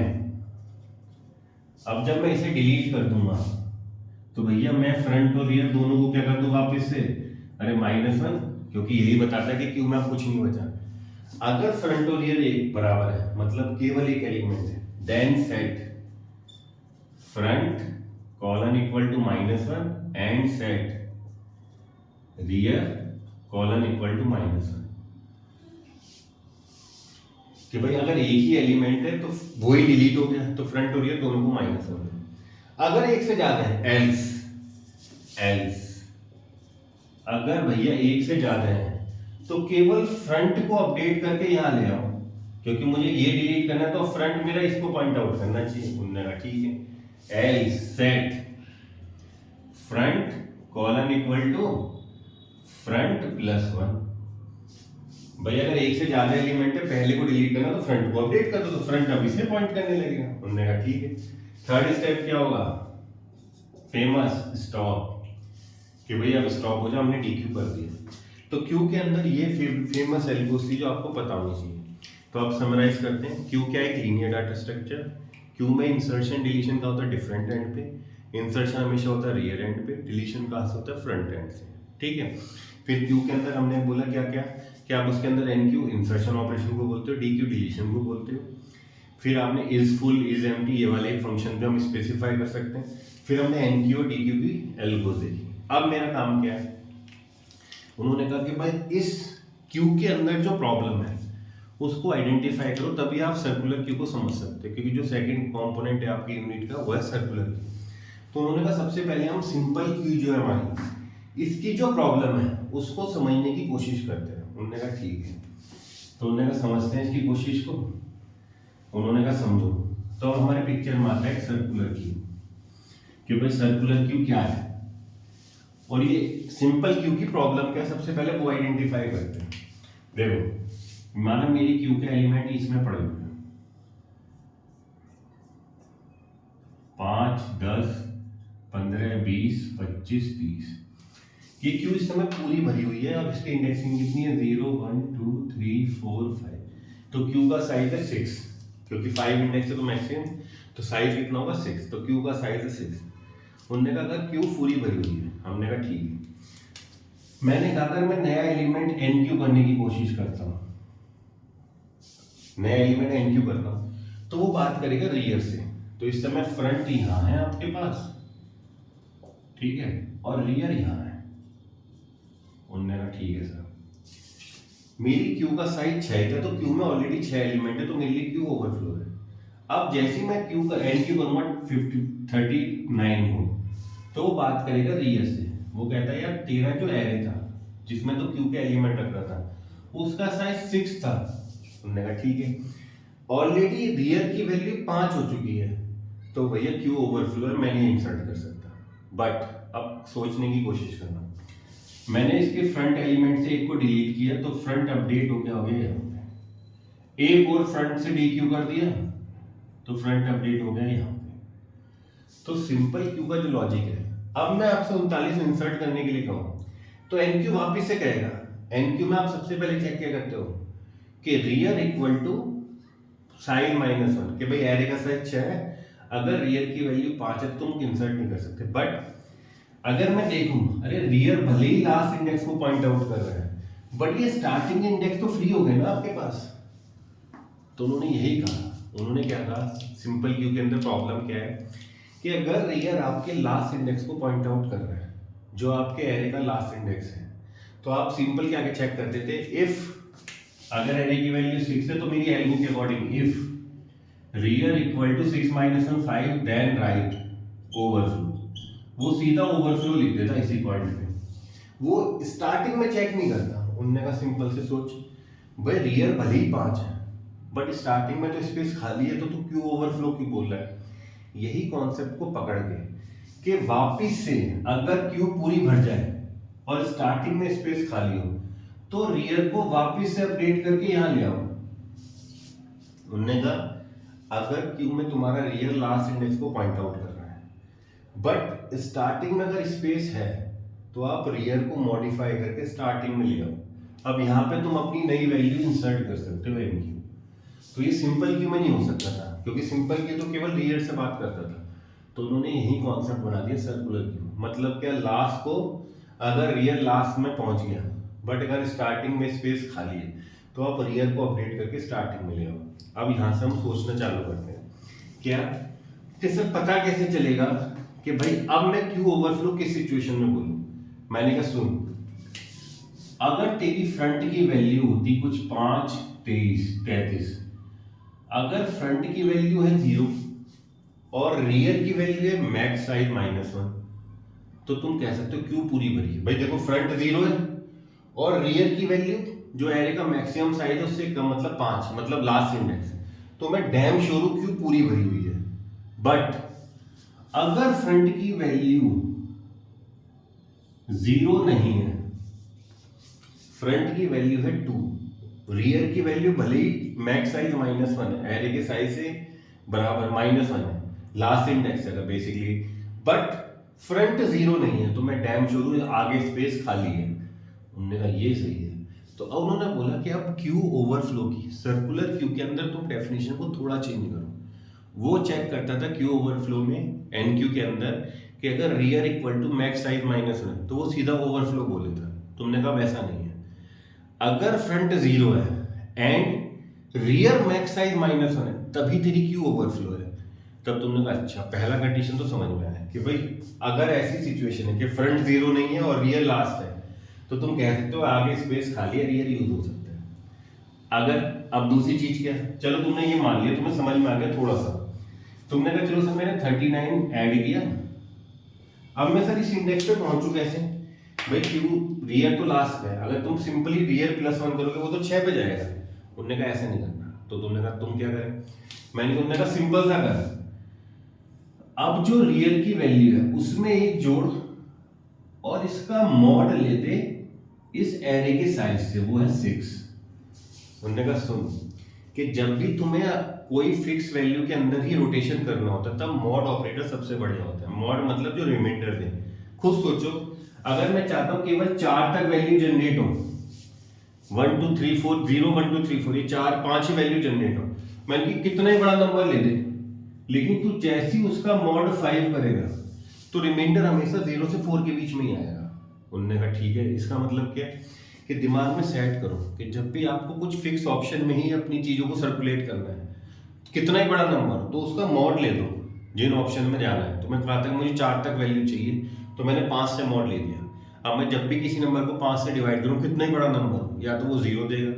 अब जब मैं इसे डिलीट कर दूंगा तो भैया मैं फ्रंट और रियर दोनों को क्या कर दूंगा वापस से? अरे -1, क्योंकि यही बताता है कि क्यू में कुछ नहीं बचा। अगर फ्रंट और रियर एक बराबर है मतलब केवल एक एलिमेंट है, then set front colon equal to -1 and set rear colon equal to -1। कि भाई अगर एक ही एलिमेंट है तो वो ही डिलीट हो गया, तो फ्रंट और रियर दोनों को माइनस हो गया। अगर एक से ज्यादा है, एल्स अगर भैया एक से ज्यादा है तो केवल फ्रंट को अपडेट करके यहां ले आओ, क्योंकि मुझे ये डिलीट करना है तो फ्रंट मेरा इसको पॉइंट आउट करना चाहिए। उन्होंने कहा ठीक है, else set front colon equal to front +1। भाई अगर एक से ज्यादा एलिमेंट है, पहले को डिलीट करना तो फ्रंट को अपडेट कर दो, तो फ्रंट अभी से पॉइंट करने लगेगा। उन्होंने कहा ठीक है। थर्ड स्टेप क्या होगा? फेमस स्टॉप, कि भाई अब स्टॉप हो जाओ, हमने डीक्यू कर दिया। तो क्यू के अंदर ये फेमस एल्गोस थी जो आपको पता होनी चाहिए। तो आप समराइज करते हैं। क्यू क्या है? एक लीनियर डाटा स्ट्रक्चर। क्यू में इंसर्शन डिलीशन का होता है डिफरेंट एंड पे। इंसर्शन हमेशा होता है रियर एंड पे, डिलीशन कहाँ से होता है? फ्रंट एंड से। ठीक है। फिर क्यू के अंदर हमने बोला क्या क्या कि आप उसके अंदर एन क्यू इंसर्शन ऑपरेशन को बोलते हो, डी क्यू डिलीशन को बोलते हो। फिर आपने इज फुल इज एम्प्टी ये वाले फंक्शन पे हम स्पेसिफाई कर सकते हैं। फिर हमने एन क्यू और डी क्यू की एल्गोस देखी। अब मेरा काम क्या है? उन्होंने कहा कि भाई इस क्यू के अंदर जो प्रॉब्लम है उसको आइडेंटिफाई करो, तभी आप सर्कुलर क्यू को समझ सकते हैं, क्योंकि जो सेकंड कंपोनेंट है आपकी यूनिट का वो है सर्कुलर क्यू। तो उन्होंने कहा सबसे पहले हम सिंपल क्यू जो है हमारी, इसकी जो प्रॉब्लम है उसको समझने की कोशिश करते हैं। उन्होंने कहा ठीक है। तो उन्होंने कहा समझते हैं इसकी कोशिश को। उन्होंने कहा समझो। तो हमारे पिक्चर में आता है सर्कुलर क्यू, कि भाई सर्कुलर क्यू क्या है और ये सिंपल क्यू की प्रॉब्लम क्या है, सबसे पहले वो आइडेंटिफाई करते हैं। देखो माना मेरी क्यू के एलिमेंट इसमें पड़े हुए हैं 5 10 15 20 25 30। ये क्यू इस समय पूरी भरी हुई है और इसकी इंडेक्सिंग कितनी है? 0 1 2 3 4 5। तो क्यू का साइज है 6, क्योंकि 5 इंडेक्स है तो मैक्सिमम, तो साइज कितना होगा? 6। तो क्यू का साइज है 6। उन्होंने कहा अगर क्यू पूरी भरी हुई है, हमने कहा ठीक है। मैंने कहा अगर मैं नया एलिमेंट एन क्यू करने की कोशिश करता हूँ, नया एलिमेंट एन क्यू करता हूँ, तो वो बात करेगा रियर से। तो इस समय फ्रंट यहाँ है आपके पास, ठीक है, और रियर यहाँ है। उन्होंने कहा ठीक है सर, मेरी क्यू का साइज 6 था, तो क्यू में ऑलरेडी 6 एलिमेंट है, तो मेरे लिए क्यू ओवरफ्लो है। अब जैसे मैं क्यू का एन क्यू करूंगा 39 हो, तो वो बात करेगा रियर से। वो कहता है यार तेरा जो एरे था जिसमें तो क्यू के एलिमेंट रख रहा था, उसका साइज 6 था। उन्होंने कहा ठीक है, ऑलरेडी रियर की वैल्यू 5 हो चुकी है, तो भैया क्यू ओवरफ्लो है, मैं नहीं इंसर्ट कर सकता। बट अब सोचने की कोशिश करना, मैंने इसके फ्रंट एलिमेंट से एक को डिलीट किया, तो फ्रंट अपडेट हो गया यहाँ पे। एक और फ्रंट से डी क्यू कर दिया, तो फ्रंट अपडेट हो गया यहाँ पे। तो सिंपल क्यू का जो लॉजिक है, अब मैं आपसे 39 इंसर्ट करने के लिए कहूँ, तो एन क्यू वापिस से कहेगा। एन क्यू में आप सबसे पहले चेक क्या करते हो कि रियर इक्वल टू साइड -1, कि भाई एरे का साइज 6 है, अगर रियर की वैल्यू 5 है तो तुम इंसर्ट नहीं कर सकते। बट अगर मैं देखूं, अरे रियर भले ही लास्ट इंडेक्स को पॉइंट आउट कर रहा है, बट ये स्टार्टिंग इंडेक्स तो फ्री हो गए ना आपके पास। तो उन्होंने यही कहा, उन्होंने क्या कहा, सिंपल क्यू के अंदर प्रॉब्लम क्या है कि अगर रियर आपके लास्ट इंडेक्स को पॉइंट आउट कर रहा है, जो आपके एरे का लास्ट इंडेक्स है, तो आप सिंपल क्या चेक करते थे, इफ अगर एरे की वैल्यू 6 है, तो मेरी एल्गो के according if rear equal to 6 - 1 5 then write overflow, वो सीधा ओवरफ्लो लिख देता इसी पॉइंट पे। वो स्टार्टिंग में चेक नहीं करता। उनने कहा सिंपल से सोच, भाई रियर भले ही 5 है, बट स्टार्टिंग में तो स्पेस खाली है, तो तू क्यों ओवरफ्लो क्यों बोल रहा है। यही कॉन्सेप्ट को पकड़ के कि वापिस से अगर क्यू पूरी भर जाए और स्टार्टिंग में स्पेस खाली हो, तो रियर को वापिस से अपडेट करके यहां ले आओ। उन्होंने कहा अगर क्यू में तुम्हारा रियर लास्ट इंडेक्स को पॉइंट आउट कर रहा है, बट स्टार्टिंग में अगर स्पेस है, तो आप रियर को मॉडिफाई करके स्टार्टिंग में ले आओ। अब यहाँ पे तुम अपनी नई वैल्यू इंसर्ट कर सकते हो एन क्यू। तो ये सिंपल क्यू में नहीं हो सकता था, क्योंकि सिंपल क्यू तो केवल रियर से बात करता था। तो उन्होंने यही कॉन्सेप्ट बना दिया सर्कुलर क्यू। मतलब क्या, लास्ट को अगर रियर लास्ट में पहुंच गया, बट अगर स्टार्टिंग में स्पेस खाली है, तो आप रियर को अपडेट करके स्टार्टिंग में ले आओ। अब यहाँ से हम सोचना चालू करते हैं, क्या कि सर पता कैसे चलेगा कि भाई अब मैं क्यू ओवरफ्लो किस सिचुएशन में बोलूं। मैंने कहा सुन, अगर तेरी फ्रंट की वैल्यू होती कुछ 5 23 33, अगर फ्रंट की वैल्यू है 0 और रियर की वैल्यू है मैक्स साइज -1, तो तुम कह सकते हो क्यू पूरी भरी है। भाई देखो फ्रंट 0 है और रियर की वैल्यू जो एरे का मैक्सिमम साइज है उससे कम, मतलब 5, मतलब लास्ट इंडेक्स, तो मैं डैम श्योर हूं क्यू पूरी भरी हुई है। बट अगर फ्रंट की वैल्यू 0 नहीं है, फ्रंट की वैल्यू है 2, रियर की वैल्यू भले ही मैक्स साइज -1 है, एरे के साइज से बराबर -1 है, लास्ट इंडेक्स है बेसिकली, बट फ्रंट 0 नहीं है, तो मैं डैम श्योर हूं आगे स्पेस खाली है। उन्होंने कहा ये सही है। तो अब उन्होंने बोला कि अब क्यू ओवरफ्लो की सर्कुलर क्यू के अंदर तुम डेफिनेशन को थोड़ा चेंज करो। वो चेक करता था क्यू ओवरफ्लो में एन क्यू के अंदर कि अगर rear equal to max size -1, तो वो सीधा ओवरफ्लो बोले था। तुमने कहा वैसा नहीं है, अगर फ्रंट 0 है एंड रियर मैक्स साइज -1 है, तभी तेरी क्यू ओवरफ्लो है। तब तुमने कहा अच्छा, पहला कंडीशन तो समझ में आया कि भाई अगर ऐसी सिचुएशन है कि फ्रंट 0 नहीं है और रियर लास्ट है, तो तुम कह सकते हो आगे स्पेस खाली है, रियर यूज हो सकता है। अगर अब दूसरी चीज क्या है, चलो तुमने ये मान लिया, तुम्हें समझ में आ गया थोड़ा सा, तुमने कहा चलो सर मैंने 39 ऐड किया, अब मैं सर इस इंडेक्स पे पहुंचू कैसे। भाई क्यू रियर तो लास्ट है, अगर तुम सिंपली रियर +1 करोगे वो तो 6 पे जाएगा। उन्होंने कहा ऐसे नहीं करना। तो तुमने कहा तुम क्या करें, उन्होंने कहा सिंपल सा कर, अब जो रियर की वैल्यू है उसमें एक जोड़ और इसका मॉड ले दे इस एरे के साइज से, वो है 6। उन्होंने कहा सुन कि जब भी तुम्हें कोई फिक्स वैल्यू के अंदर ही रोटेशन करना होता है, तब मॉड ऑपरेटर सबसे बढ़िया होता है। मॉड मतलब जो रिमाइंडर दे। खुद सोचो, अगर मैं चाहता हूं केवल 4 तक वैल्यू जनरेट हो, 1 2 3 4 0 1 2 3 4, ये 4 5 ही वैल्यू जनरेट हो, मैंने कि कितना ही बड़ा नंबर ले दे, लेकिन तू जैसे ही उसका मॉड 5 करेगा तो रिमाइंडर हमेशा 0 से 4 के बीच में ही आएगा। उन्होंने कहा ठीक है। इसका मतलब क्या है कि दिमाग में सेट करो कि जब भी आपको कुछ फिक्स ऑप्शन में ही अपनी चीज़ों को सर्कुलेट करना है, कितना ही बड़ा नंबर हो तो उसका मॉड ले दो जिन ऑप्शन में जाना है। तो मैं कहा था मुझे 4 तक वैल्यू चाहिए, तो मैंने 5 से मॉड ले दिया। अब मैं जब भी किसी नंबर को 5 से डिवाइड करूँ, कितना ही बड़ा नंबर हो, या तो वो 0 देगा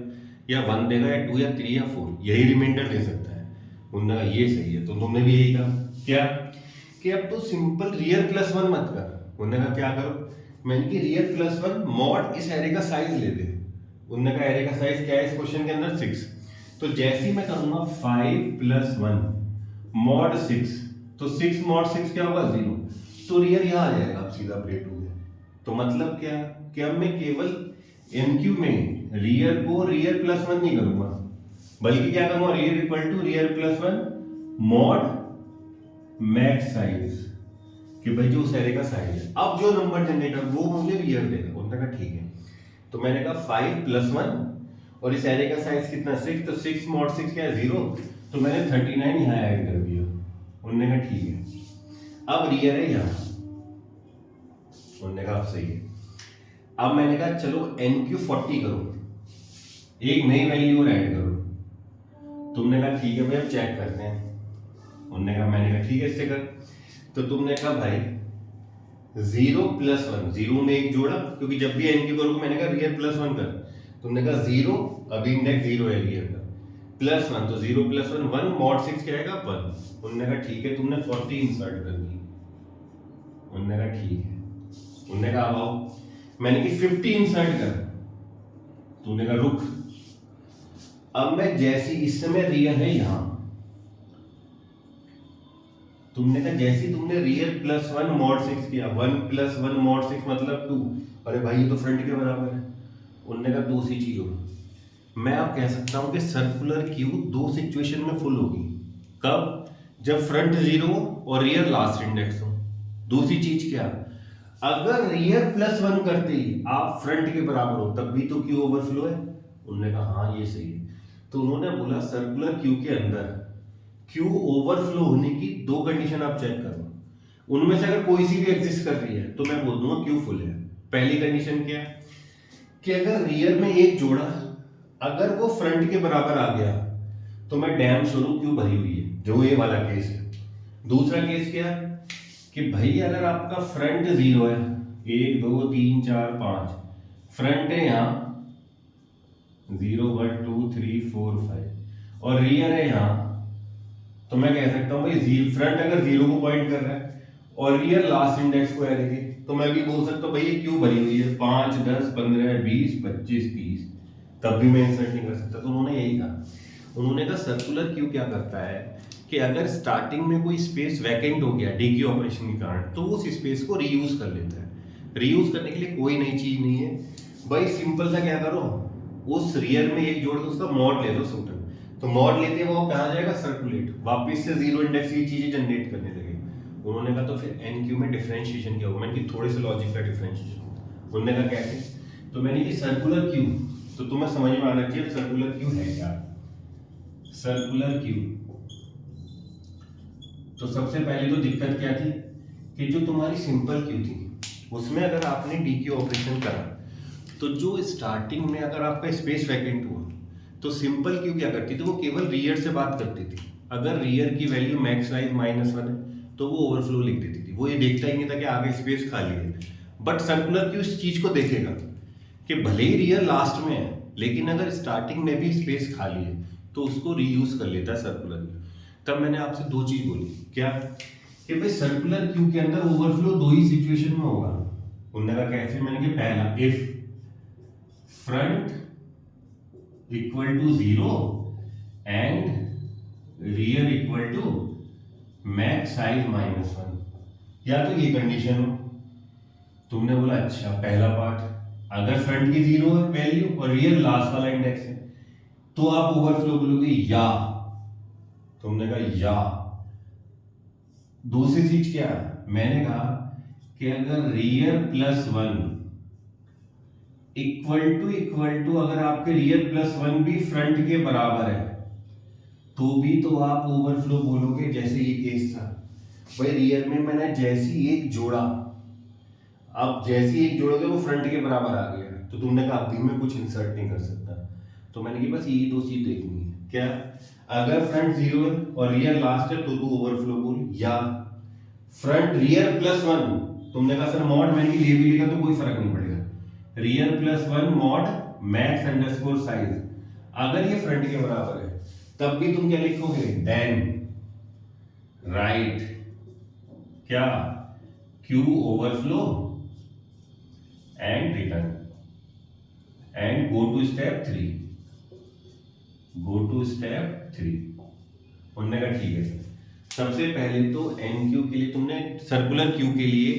या 1 देगा या 2 या 3 या 4, यही रिमाइंडर दे सकता है। उन्होंने कहा ये सही है। तो तुमने भी यही कहा क्या कि अब तो सिंपल रियल प्लस 1 मत कर। उन्होंने कहा क्या करो, मैंने कि रियल प्लस 1 मॉड इस एरे का साइज ले दे। उन्होंने कहा एरे का साइज क्या है इस क्वेश्चन के अंदर 6। तो जैसे ही मैं करूंगा 5 + 1 मॉड 6, तो 6 मॉड 6 क्या होगा 0, तो रियल यहाँ आ जाएगा। अब सीधा अपडेट हो गया। तो मतलब क्या कि अब मैं केवल एमक्यू में रियल को रियल प्लस 1 नहीं करूंगा, बल्कि क्या करूंगा, real equal to real plus 1 mod max size, कि भाई जो उस एरे का साइज है। अब जो नंबर जनरेट है वो मुझे रियल देगा। उन्होंने कहा ठीक है। तो मैंने कहा 5 + 1 और इस एरे का साइज कितना 6, तो 6 मॉड 6 क्या है 0, तो मैंने 39 यहाँ ऐड कर दिया। उन्होंने कहा ठीक है। अब रियल है यहाँ, उन्होंने कहा अब सही है। अब मैंने कहा चलो NQ 40 करो, एक नई वैल्यू और ऐड करो। तुमने कहा ठीक है भाई अब चेक करते हैं। उन्होंने कहा, मैंने कहा ठीक है इससे कर। तो तुमने कहा भाई 0 + 1, 0 में एक जोड़ा, क्योंकि जब भी NQ करोगे मैंने कहा रियल प्लस 1 कर। तुमने कहा 0, अभी इंडेक्स 0 है रियल का, +1, तो 0 + 1 1 मॉड 6 क्या आएगा 1। उन्होंने कहा ठीक है, तुमने 40 इंसर्ट कर दी। उन्होंने कहा ठीक है। उन्होंने कहा अब आओ, मैंने कि 50 इंसर्ट कर। तुमने कहा रुक। अब मैं जैसी इस समय रियल है यहां, तुमने कहा जैसे तुमने रियल प्लस 1 मॉड 6 किया, 1 + 1 मॉड 6 मतलब 2, अरे भाई ये तो फ्रंट के बराबर है। उन्होंने कहा दूसरी चीज होगी, मैं आप कह सकता हूं कि सर्कुलर क्यू दो सिचुएशन में फुल होगी। कब, जब फ्रंट 0 और रियल लास्ट इंडेक्स हो। दूसरी चीज क्या, अगर रियल + 1 करते ही आप फ्रंट के बराबर हो तब भी तो क्यू ओवरफ्लो है। उन्होंने कहा हाँ ये सही है। तो उन्होंने बोला सर्कुलर क्यू के अंदर क्यू ओवरफ्लो होने की 2 कंडीशन आप चेक करो, उनमें से अगर कोई सी भी एग्जिस्ट कर रही है तो मैं बोल दूंगा क्यू फुल है। पहली कंडीशन क्या कि अगर रियल में एक जोड़ा अगर वो फ्रंट के बराबर आ गया तो मैं डैम श्योर हूं क्यू भरी हुई है, जो ये वाला केस है। दूसरा केस क्या कि भाई अगर आपका फ्रंट 0 है, 1 2 3 4 5 फ्रंट है यहाँ 0 1 2 3 4 5 और रियर है यहाँ, तो मैं कह सकता हूं भाई फ्रंट अगर 0 को पॉइंट कर रहा है और रियर लास्ट इंडेक्स को एरे के, तो मैं भी बोल सकता हूं भाई ये क्यू भरी हुई है 5 10 15 20 25 30, तब भी मैं इंसर्ट नहीं कर सकता। तो उन्होंने यही कहा। उन्होंने कहा सर्कुलर क्यू क्या करता है कि अगर स्टार्टिंग में कोई स्पेस वैकेंट हो गया डीक्यू ऑपरेशन के कारण, तो उस स्पेस को रीयूज कर लेता है। रीयूज करने के लिए कोई नई चीज नहीं है भाई, सिंपल सा क्या करो, उस रियर में एक जोड़ के उसका मॉड ले दो सूटर, तो मॉड लेते वो कहाँ जाएगा सर्कुलेट, वापस से 0 इंडेक्स की चीजें जनरेट करने लगे। उन्होंने कहा तो फिर NQ में डिफरेंशिएशन क्या होगा, मैंने कि थोड़े से लॉजिक का डिफरेंशिएशन होता। उन्होंने कहा कैसे, तो मैंने कि सर्कुलर क्यू, तो तुम्हें समझ में आना चाहिए सर्कुलर क्यू है क्या। सर्कुलर क्यू, तो सबसे पहले तो दिक्कत क्या थी कि जो तुम्हारी सिंपल क्यू थी उसमें अगर आपने डीक्यू ऑपरेशन करा तो जो स्टार्टिंग में अगर आपका स्पेस वैकेंट हुआ तो सिंपल क्यू क्या करती थी, वो केवल रियर से बात करती थी। अगर रियर की वैल्यू मैक्स साइज -1 है तो वो ओवरफ्लो लिख देती थी, वो ये देखता ही नहीं था कि आगे स्पेस खाली है। बट सर्कुलर क्यू इस चीज को देखेगा कि भले ही रियर लास्ट में है लेकिन अगर स्टार्टिंग में भी स्पेस खाली है तो उसको रीयूज कर लेता है सर्कुलर क्यू। तब मैंने आपसे 2 चीज बोली, क्या कि भाई सर्कुलर क्यू के अंदर ओवरफ्लो 2 ही सिचुएशन में होगा। उन्होंने कहा कैसे, मैंने कि पहला if front equal to 0 and rear equal to max size -1, या तो ये कंडीशन हो। तुमने बोला अच्छा पहला पार्ट, अगर फ्रंट की 0 है वैल्यू और रियर लास्ट वाला इंडेक्स है तो आप ओवरफ्लो बोलोगे या। तुमने कहा या। दूसरी चीज क्या है, मैंने कहा कि अगर रियर +1 इक्वल टू अगर आपके रियर +1 भी फ्रंट के बराबर है तो भी तो आप ओवरफ्लो बोलोगे। जैसे ये केस था भाई, रियर में मैंने जैसी एक जोड़ा अब जैसे ही एक जोड़ोगे वो फ्रंट के बराबर आ गया, तो तुमने कहा अभी मैं कुछ इंसर्ट नहीं कर सकता, तो मैंने कहा बस यही दो चीज देखनी है क्या, अगर फ्रंट 0 है और रियर लास्ट है तो तू ओवरफ्लो बोल, या फ्रंट रियर प्लस 1, तुमने कहा सर मॉड मैंने ले भी लिखा तो कोई फर्क नहीं पड़ेगा, rear plus 1 mod max underscore size, अगर ये फ्रंट के बराबर है तब भी तुम क्या लिखोगे, देन राइट क्या, queue overflow and return and go to step 3, go to step 3। उन्होंने कहा ठीक है सर। सबसे पहले तो एन क्यू के लिए तुमने सर्कुलर क्यू के लिए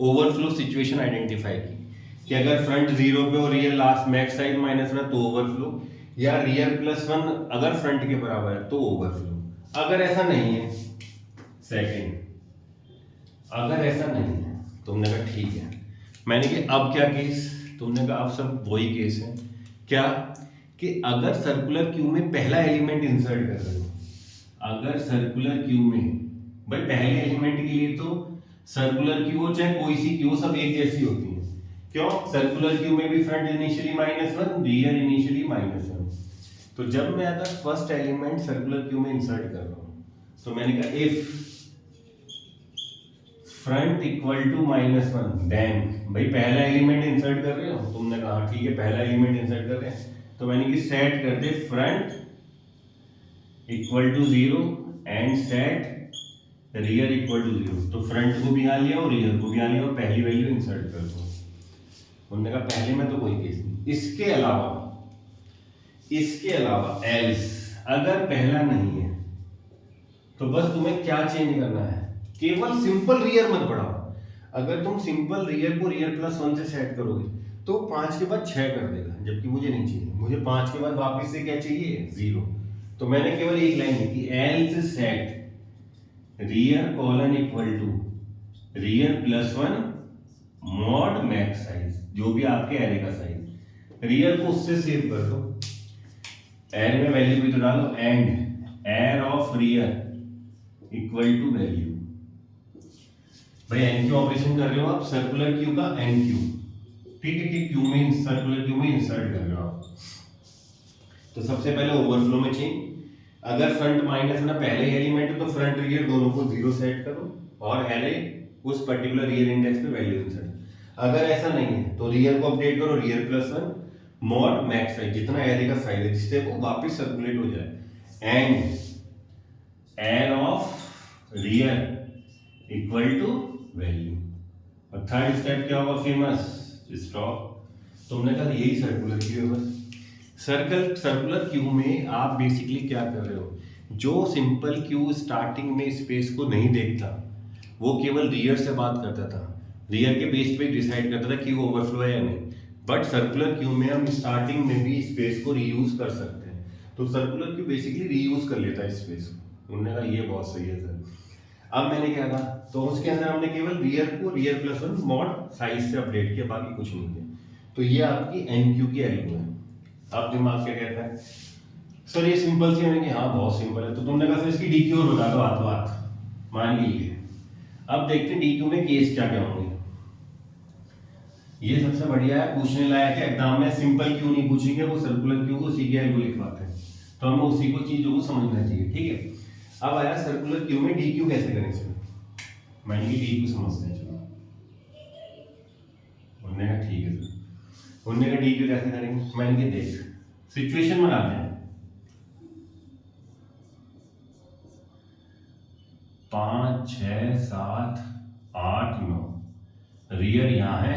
ओवरफ्लो सिचुएशन आइडेंटिफाई की कि अगर फ्रंट 0 पे और रियर लास्ट मैक्स साइड -1 तो ओवरफ्लो, या रियर +1 अगर फ्रंट के बराबर है तो ओवरफ्लो, अगर ऐसा नहीं है, सेकंड अगर ऐसा नहीं है तुमने कहा ठीक है, मैंने कहा अब क्या केस, तुमने कहा अब सब वही केस है क्या, कि अगर सर्कुलर क्यू में पहला एलिमेंट इंसर्ट कर रहे हो, अगर सर्कुलर क्यू में भाई पहले एलिमेंट के लिए तो सर्कुलर क्यू हो चाहे कोई सी क्यू सब एक जैसी होती है, क्यों, सर्कुलर क्यू में भी फ्रंट इनिशियली -1 रियर इनिशियली -1, तो जब मैं अगर फर्स्ट एलिमेंट सर्कुलर क्यू में इंसर्ट कर रहा हूं तो मैंने कहा if front equal to -1 then, भाई पहला एलिमेंट इंसर्ट कर रहे हो, तुमने कहा ठीक है पहला एलिमेंट इंसर्ट कर रहे हैं, तो मैंने कि सेट कर दे front equal to 0 and set rear equal to 0, तो फ्रंट को भी यहाँ लिया और रियर को भी यहाँ लिया और पहली वैल्यू इंसर्ट कर दो। उन्होंने कहा पहले में तो कोई केस नहीं, इसके अलावा एल्स अगर पहला नहीं है तो बस तुम्हें क्या चेंज करना है, केवल सिंपल रियर मत बढ़ाओ, अगर तुम सिंपल रियर को रियर +1 से सेट करोगे तो 5 के बाद 6 कर देगा, जबकि मुझे नहीं चाहिए, मुझे 5 के बाद वापस से क्या चाहिए 0, तो मैंने केवल एक लाइन लिखी else set rear colon equal to rear +1 mod max size, जो भी आपके एरे का साइज, रियर को उससे सेव कर दो, एरे में वैल्यू भी तो डालो, and air of rear equal to value, भाई एन क्यू ऑपरेशन कर रहे हो आप सर्कुलर क्यू का एन क्यू, ठीक है, कि क्यू में सर्कुलर क्यू में इंसर्ट कर रहे हो आप, तो सबसे पहले ओवरफ्लो में चेंज, अगर फ्रंट -1 पहले एलिमेंट है तो फ्रंट रियर दोनों को 0 सेट करो और एरे उस पर्टिकुलर रियर इंडेक्स पे वैल्यू इंसर्ट, अगर ऐसा नहीं है तो रियर को अपडेट करो रियर +1 मॉड मैक्स साइज, जितना एरे का साइज है जिससे वो वापस सर्कुलेट हो जाए, and air of rear equal to value, और थर्ड स्टेप क्या होगा फेमस स्टॉप, तुमने कहा यही सर्कुलर क्यू है बस। सर्कुलर क्यू में आप बेसिकली क्या कर रहे हो, जो सिंपल क्यू स्टार्टिंग में स्पेस को नहीं देखता वो केवल रियर से बात करता था, रियर के बेस पे डिसाइड करता था कि वो ओवरफ्लो है या नहीं, बट सर्कुलर क्यू में हम स्टार्टिंग में भी स्पेस को रीयूज कर सकते हैं, तो सर्कुलर क्यू बेसिकली रीयूज कर लेता है स्पेस को, उन्होंने कहा ये बहुत सही है सर। अब मैंने क्या कहा, तो उसके अंदर हमने केवल रियर को रियर +1 मॉड साइज से अपडेट किया, बाकी कुछ नहीं किया, तो ये आपकी एन क्यू की एल्गो है। अब दिमाग क्या कहता है, सर ये सिंपल सी है कि हाँ बहुत सिंपल है, तो तुमने कहा सर इसकी डीक्यू और बता दो हाथों हाथ, मान लीजिए। अब देखते हैं डीक्यू में केस क्या क्या होंगे, ये सबसे बढ़िया है, पूछने लायक है, एग्जाम में सिंपल क्यू नहीं पूछेंगे, वो सर्कुलर क्यू को सी के एल्गो लिखवाते हैं, तो हमें उसी को चीजों को समझना चाहिए, ठीक है। अब आया सर्कुलर क्यू में डी क्यू कैसे करें सर, मैंने डी क्यू समझते हैं, चलो उन्होंने कहा ठीक है सर, उन्होंने कहा डी क्यू कैसे करेंगे, मैंने कहा देख सिचुएशन बनाते हैं, 5 6 7 8 9 रियर यहाँ है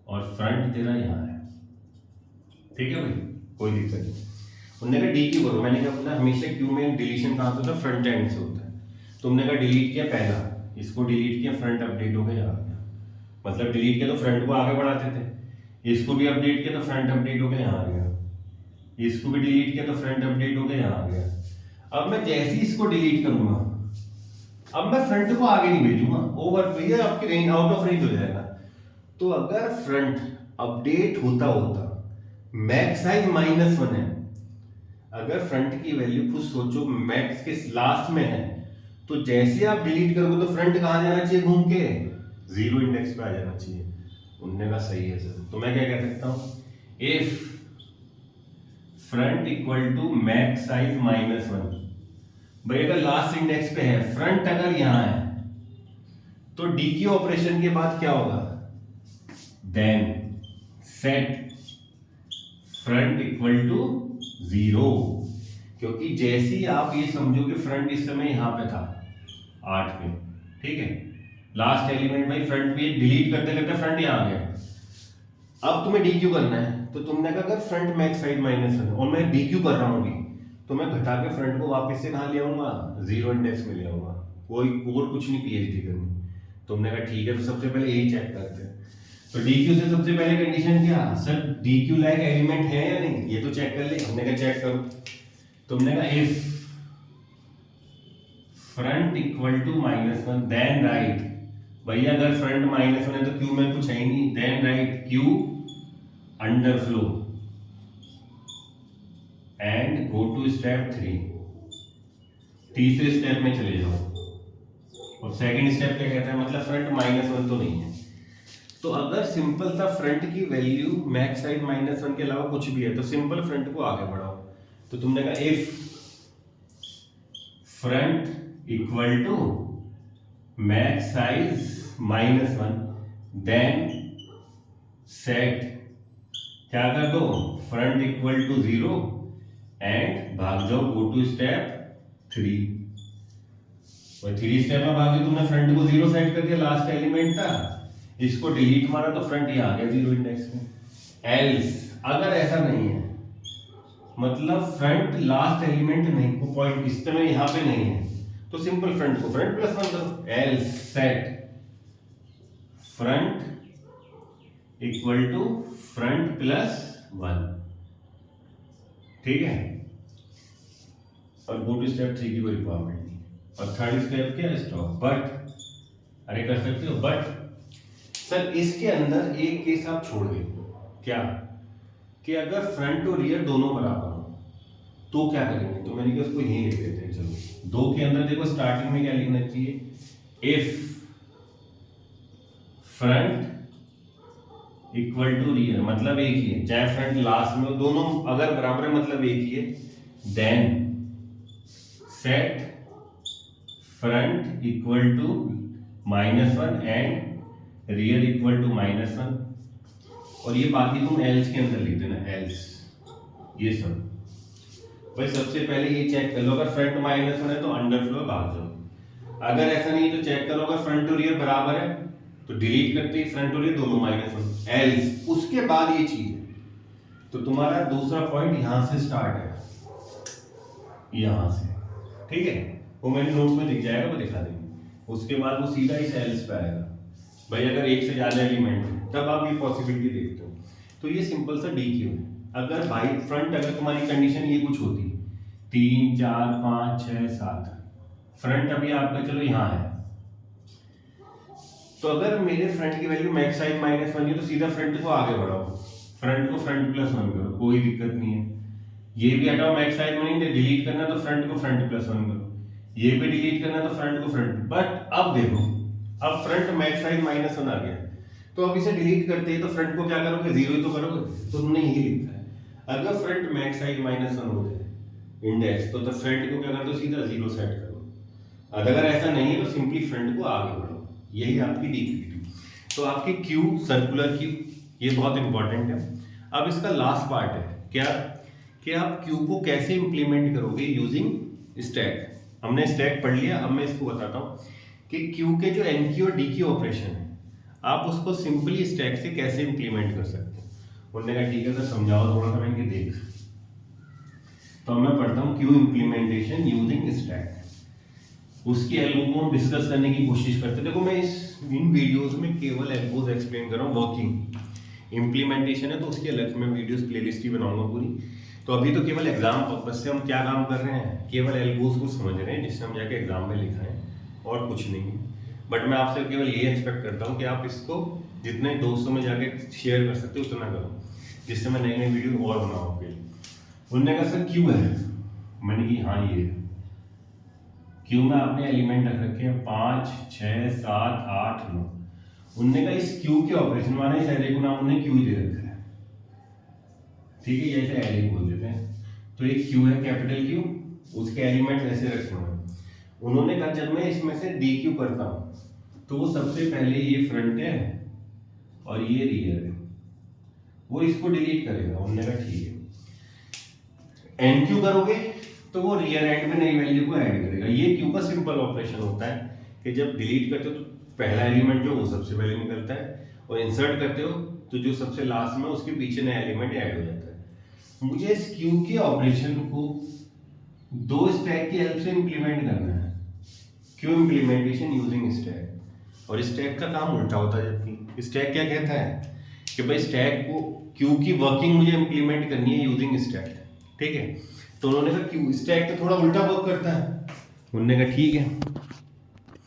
और फ्रंट तेरा यहाँ है, ठीक है भाई, कोई दिक्कत नहीं। उन्होंने कहा डी क्यू करो, मैंने क्या बोला हमेशा क्यू में डिलीशन कहाँ से होता है, फ्रंट एंड से होता है, तुमने कहा डिलीट किया पहला, इसको डिलीट किया, फ्रंट अपडेट हो गया, मतलब डिलीट किया तो फ्रंट को आगे बढ़ाते थे, इसको भी अपडेट किया तो फ्रंट अपडेट हो गया यहाँ आ गया, इसको भी डिलीट किया तो फ्रंट अपडेट हो गया यहाँ आ गया। अब मैं जैसे ही इसको डिलीट करूंगा, अब मैं फ्रंट को आगे नहीं भेजूंगा, ओवर ये आपकी रेंज आउट ऑफ रेंज हो जाएगा, तो अगर फ्रंट अपडेट होता होता मैक्स साइज -1 है, अगर फ्रंट की वैल्यू खुद सोचो मैक्स के लास्ट में है, तो जैसे आप डिलीट करोगे तो फ्रंट कहां जाना चाहिए घूम के जीरो इंडेक्स पे आ जाना चाहिए। उन्होंने कहा सही है सर। तो मैं क्या कह सकता हूँ, if front equal to max size -1, भाई अगर लास्ट इंडेक्स पे है, फ्रंट अगर यहां है, तो डी की ऑपरेशन के बाद क्या होगा, then set front equal to 0, क्योंकि जैसे ही आप ये समझो कि फ्रंट इस समय यहां पे था 8 में, ठीक है, लास्ट एलिमेंट भाई फ्रंट पे डिलीट करते करते फ्रंट यहां आ गया, अब तुम्हें डी क्यू करना है, तो तुमने कहा अगर फ्रंट मैक्स साइड -1 और मैं डी क्यू कर रहा हूं अभी, तो मैं घटा के फ्रंट को वापस से कहां ले आऊंगा, जीरो इंडेक्स में ले आऊंगा, कोई और कुछ नहीं पीएचडी करनी। तुमने कहा ठीक है, तो सबसे पहले यही चेक करते हैं। तो डी क्यू से सबसे पहले कंडीशन क्या, sir D Q like element है या नहीं, ये तो चेक कर ले। हमने कहा चेक करो, तुमने कहा if front equal to -1 then write, भैया अगर फ्रंट -1 है तो क्यू में कुछ है ही नहीं, then write queue underflow and go to step 3, तीसरे स्टेप में चले जाओ। और सेकंड स्टेप क्या कहता है, मतलब फ्रंट -1 तो नहीं है। तो अगर सिंपल सा फ्रंट की वैल्यू मैक्स साइड -1 के अलावा कुछ भी है, तो सिंपल फ्रंट को आगे बढ़ाओ। तो तुमने कहा if front equal to max size -1 then set क्या कर दो, फ्रंट इक्वल टू 0 एंड भाग जाओ गो टू स्टेप 3। और 3 स्टेप में भाग तुमने फ्रंट को 0 सेट कर दिया, लास्ट एलिमेंट था, इसको डिलीट मारा तो फ्रंट ये आ गया 0 इंडेक्स में। एल्स अगर ऐसा नहीं है, मतलब फ्रंट लास्ट एलिमेंट नहीं, वो पॉइंट इस समय यहां पे नहीं है, तो सिंपल फ्रंट को फ्रंट +1 करो। Else set front equal to front +1, ठीक है। और गो टू स्टेप 3 की कोई रिक्वायरमेंट नहीं। और थर्ड स्टेप क्या है, स्टॉप। बट अरे कर सकते हो, बट सर इसके अंदर एक केस आप छोड़ गए, क्या कि अगर फ्रंट और रियर दोनों बराबर हो तो क्या करेंगे, तो मैंने कहा उसको यहीं लिख देते हैं। चलो दो के अंदर देखो स्टार्टिंग में क्या लिखना चाहिए, if front equal to rear, मतलब एक ही है, चाहे फ्रंट लास्ट में दोनों अगर बराबर है मतलब एक ही है, then set front equal to -1 and rear equal to -1। और ये बाकी तुम एल्स के अंदर लिख देना, एल्स ये सब। भाई सबसे पहले ये चेक कर लो, अगर फ्रंट -1 है तो अंडरफ्लो भाग जाओ, अगर ऐसा नहीं है तो चेक करो अगर फ्रंट और रियर बराबर है तो डिलीट करते ही फ्रंट और रियर दोनों -1, एल्स उसके बाद ये चीज है। तो तुम्हारा दूसरा पॉइंट यहां से स्टार्ट है, यहां से, ठीक है, वो मैंने नोट्स में दिख जाएगा, वो दिखा देंगे। उसके बाद वो सीधा इस एल्स पे आएगा। भाई अगर एक से ज्यादा एलिमेंट है तब आप ये पॉसिबिलिटी देखते हो। तो ये सिंपल सा डी क्यू है। अगर भाई फ्रंट अगर तुम्हारी कंडीशन ये कुछ होती 3 4 5 6 7, फ्रंट अभी आपका चलो यहाँ है, तो अगर मेरे फ्रंट की वैल्यू मैक्स साइड -1 है तो सीधा फ्रंट को आगे बढ़ाओ, फ्रंट को फ्रंट +1 करो, कोई दिक्कत नहीं है। ये भी हटाओ, मैक्स साइड में नहीं डिलीट करना तो फ्रंट को फ्रंट +1 करो, ये भी डिलीट करना तो फ्रंट को फ्रंट। बट अब देखो, अब फ्रंट मैक्स साइड -1 आ गया, तो अब इसे डिलीट करते हैं तो फ्रंट को क्या करोगे, 0 ही तो करोगे। तो तुमने यही लिखा है, अगर फ्रंट मैक्स साइड -1 हो जाए इंडेक्स तो फ्रंट को क्या कर दो, सीधा 0 सेट करो। अगर ऐसा नहीं है तो सिंपली फ्रंट को आगे बढ़ो, यही आपकी डी क्यू। तो आपकी क्यू सर्कुलर क्यू ये बहुत इंपॉर्टेंट है। अब इसका लास्ट पार्ट है क्या, कि आप क्यू को कैसे इंप्लीमेंट करोगे यूजिंग स्टैक। हमने स्टैक पढ़ लिया, अब मैं इसको बताता हूँ कि क्यू के जो एन क्यू और डी क्यू ऑपरेशन है आप उसको सिंपली स्टैक से कैसे इंप्लीमेंट कर सकते हैं। उन्होंने कहा ठीक है सर समझाओ थोड़ा सा, मैंने देख। तो मैं पढ़ता हूँ क्यू इंप्लीमेंटेशन यूजिंग स्टैक। उसकी एल्गो को हम डिस्कस करने की कोशिश करते हैं। देखो मैं इन वीडियोस में केवल एल्गोज एक्सप्लेन कर रहा हूँ, वर्किंग इम्प्लीमेंटेशन है तो उसकी अलग मैं वीडियोस प्लेलिस्ट ही बनाऊंगा पूरी। तो अभी तो केवल एग्जाम पर्पज से हम क्या काम कर रहे हैं, केवल एल्गोज को समझ रहे हैं जिससे हम जाके एग्जाम में लिखाएं और कुछ नहीं। बट मैं आपसे केवल ये एक्सपेक्ट करता हूँ कि आप इसको जितने दोस्तों में जाके शेयर कर सकते हो उतना करो, जिससे मैं नई नई वीडियो और बनाऊँ आपके लिए। उनने कहा सर क्यू है, मैंने कि हाँ ये है। क्यू में आपने एलिमेंट रख रखे हैं 5 6 7 8 9, उनने कहा इस क्यू के ऑपरेशन माने इस एरे को नाम उन्होंने क्यू दे रखा है, ठीक है, जैसे एरे बोल देते हैं। तो एक क्यू है कैपिटल क्यू, उसके एलिमेंट ऐसे रखने हैं। उन्होंने कहा जब मैं इसमें से डी क्यू करता हूं तो वो सबसे पहले ये फ्रंट है और ये रियर है, वो इसको डिलीट करेगा। उन्होंने कहा ठीक है। एन क्यू करोगे तो वो रियर एंड में नई वैल्यू को ऐड करेगा। ये क्यू का सिंपल ऑपरेशन होता है कि जब डिलीट करते हो तो पहला एलिमेंट जो वो सबसे पहले निकलता है, और इंसर्ट करते हो तो जो सबसे लास्ट में उसके पीछे नया एलिमेंट ऐड हो जाता है। मुझे इस क्यू के ऑपरेशन को दो स्टैक की हेल्प से इंप्लीमेंट करना है। Q implementation using stack. और स्टैक का काम उल्टा होता है, जबकि स्टैक क्या कहता है कि भाई स्टैक को क्यू की वर्किंग मुझे इंप्लीमेंट करनी है यूजिंग स्टैक, ठीक है। तो उन्होंने कहा क्यू स्टैक तो थोड़ा उल्टा वर्क करता है। उन्होंने कहा ठीक है,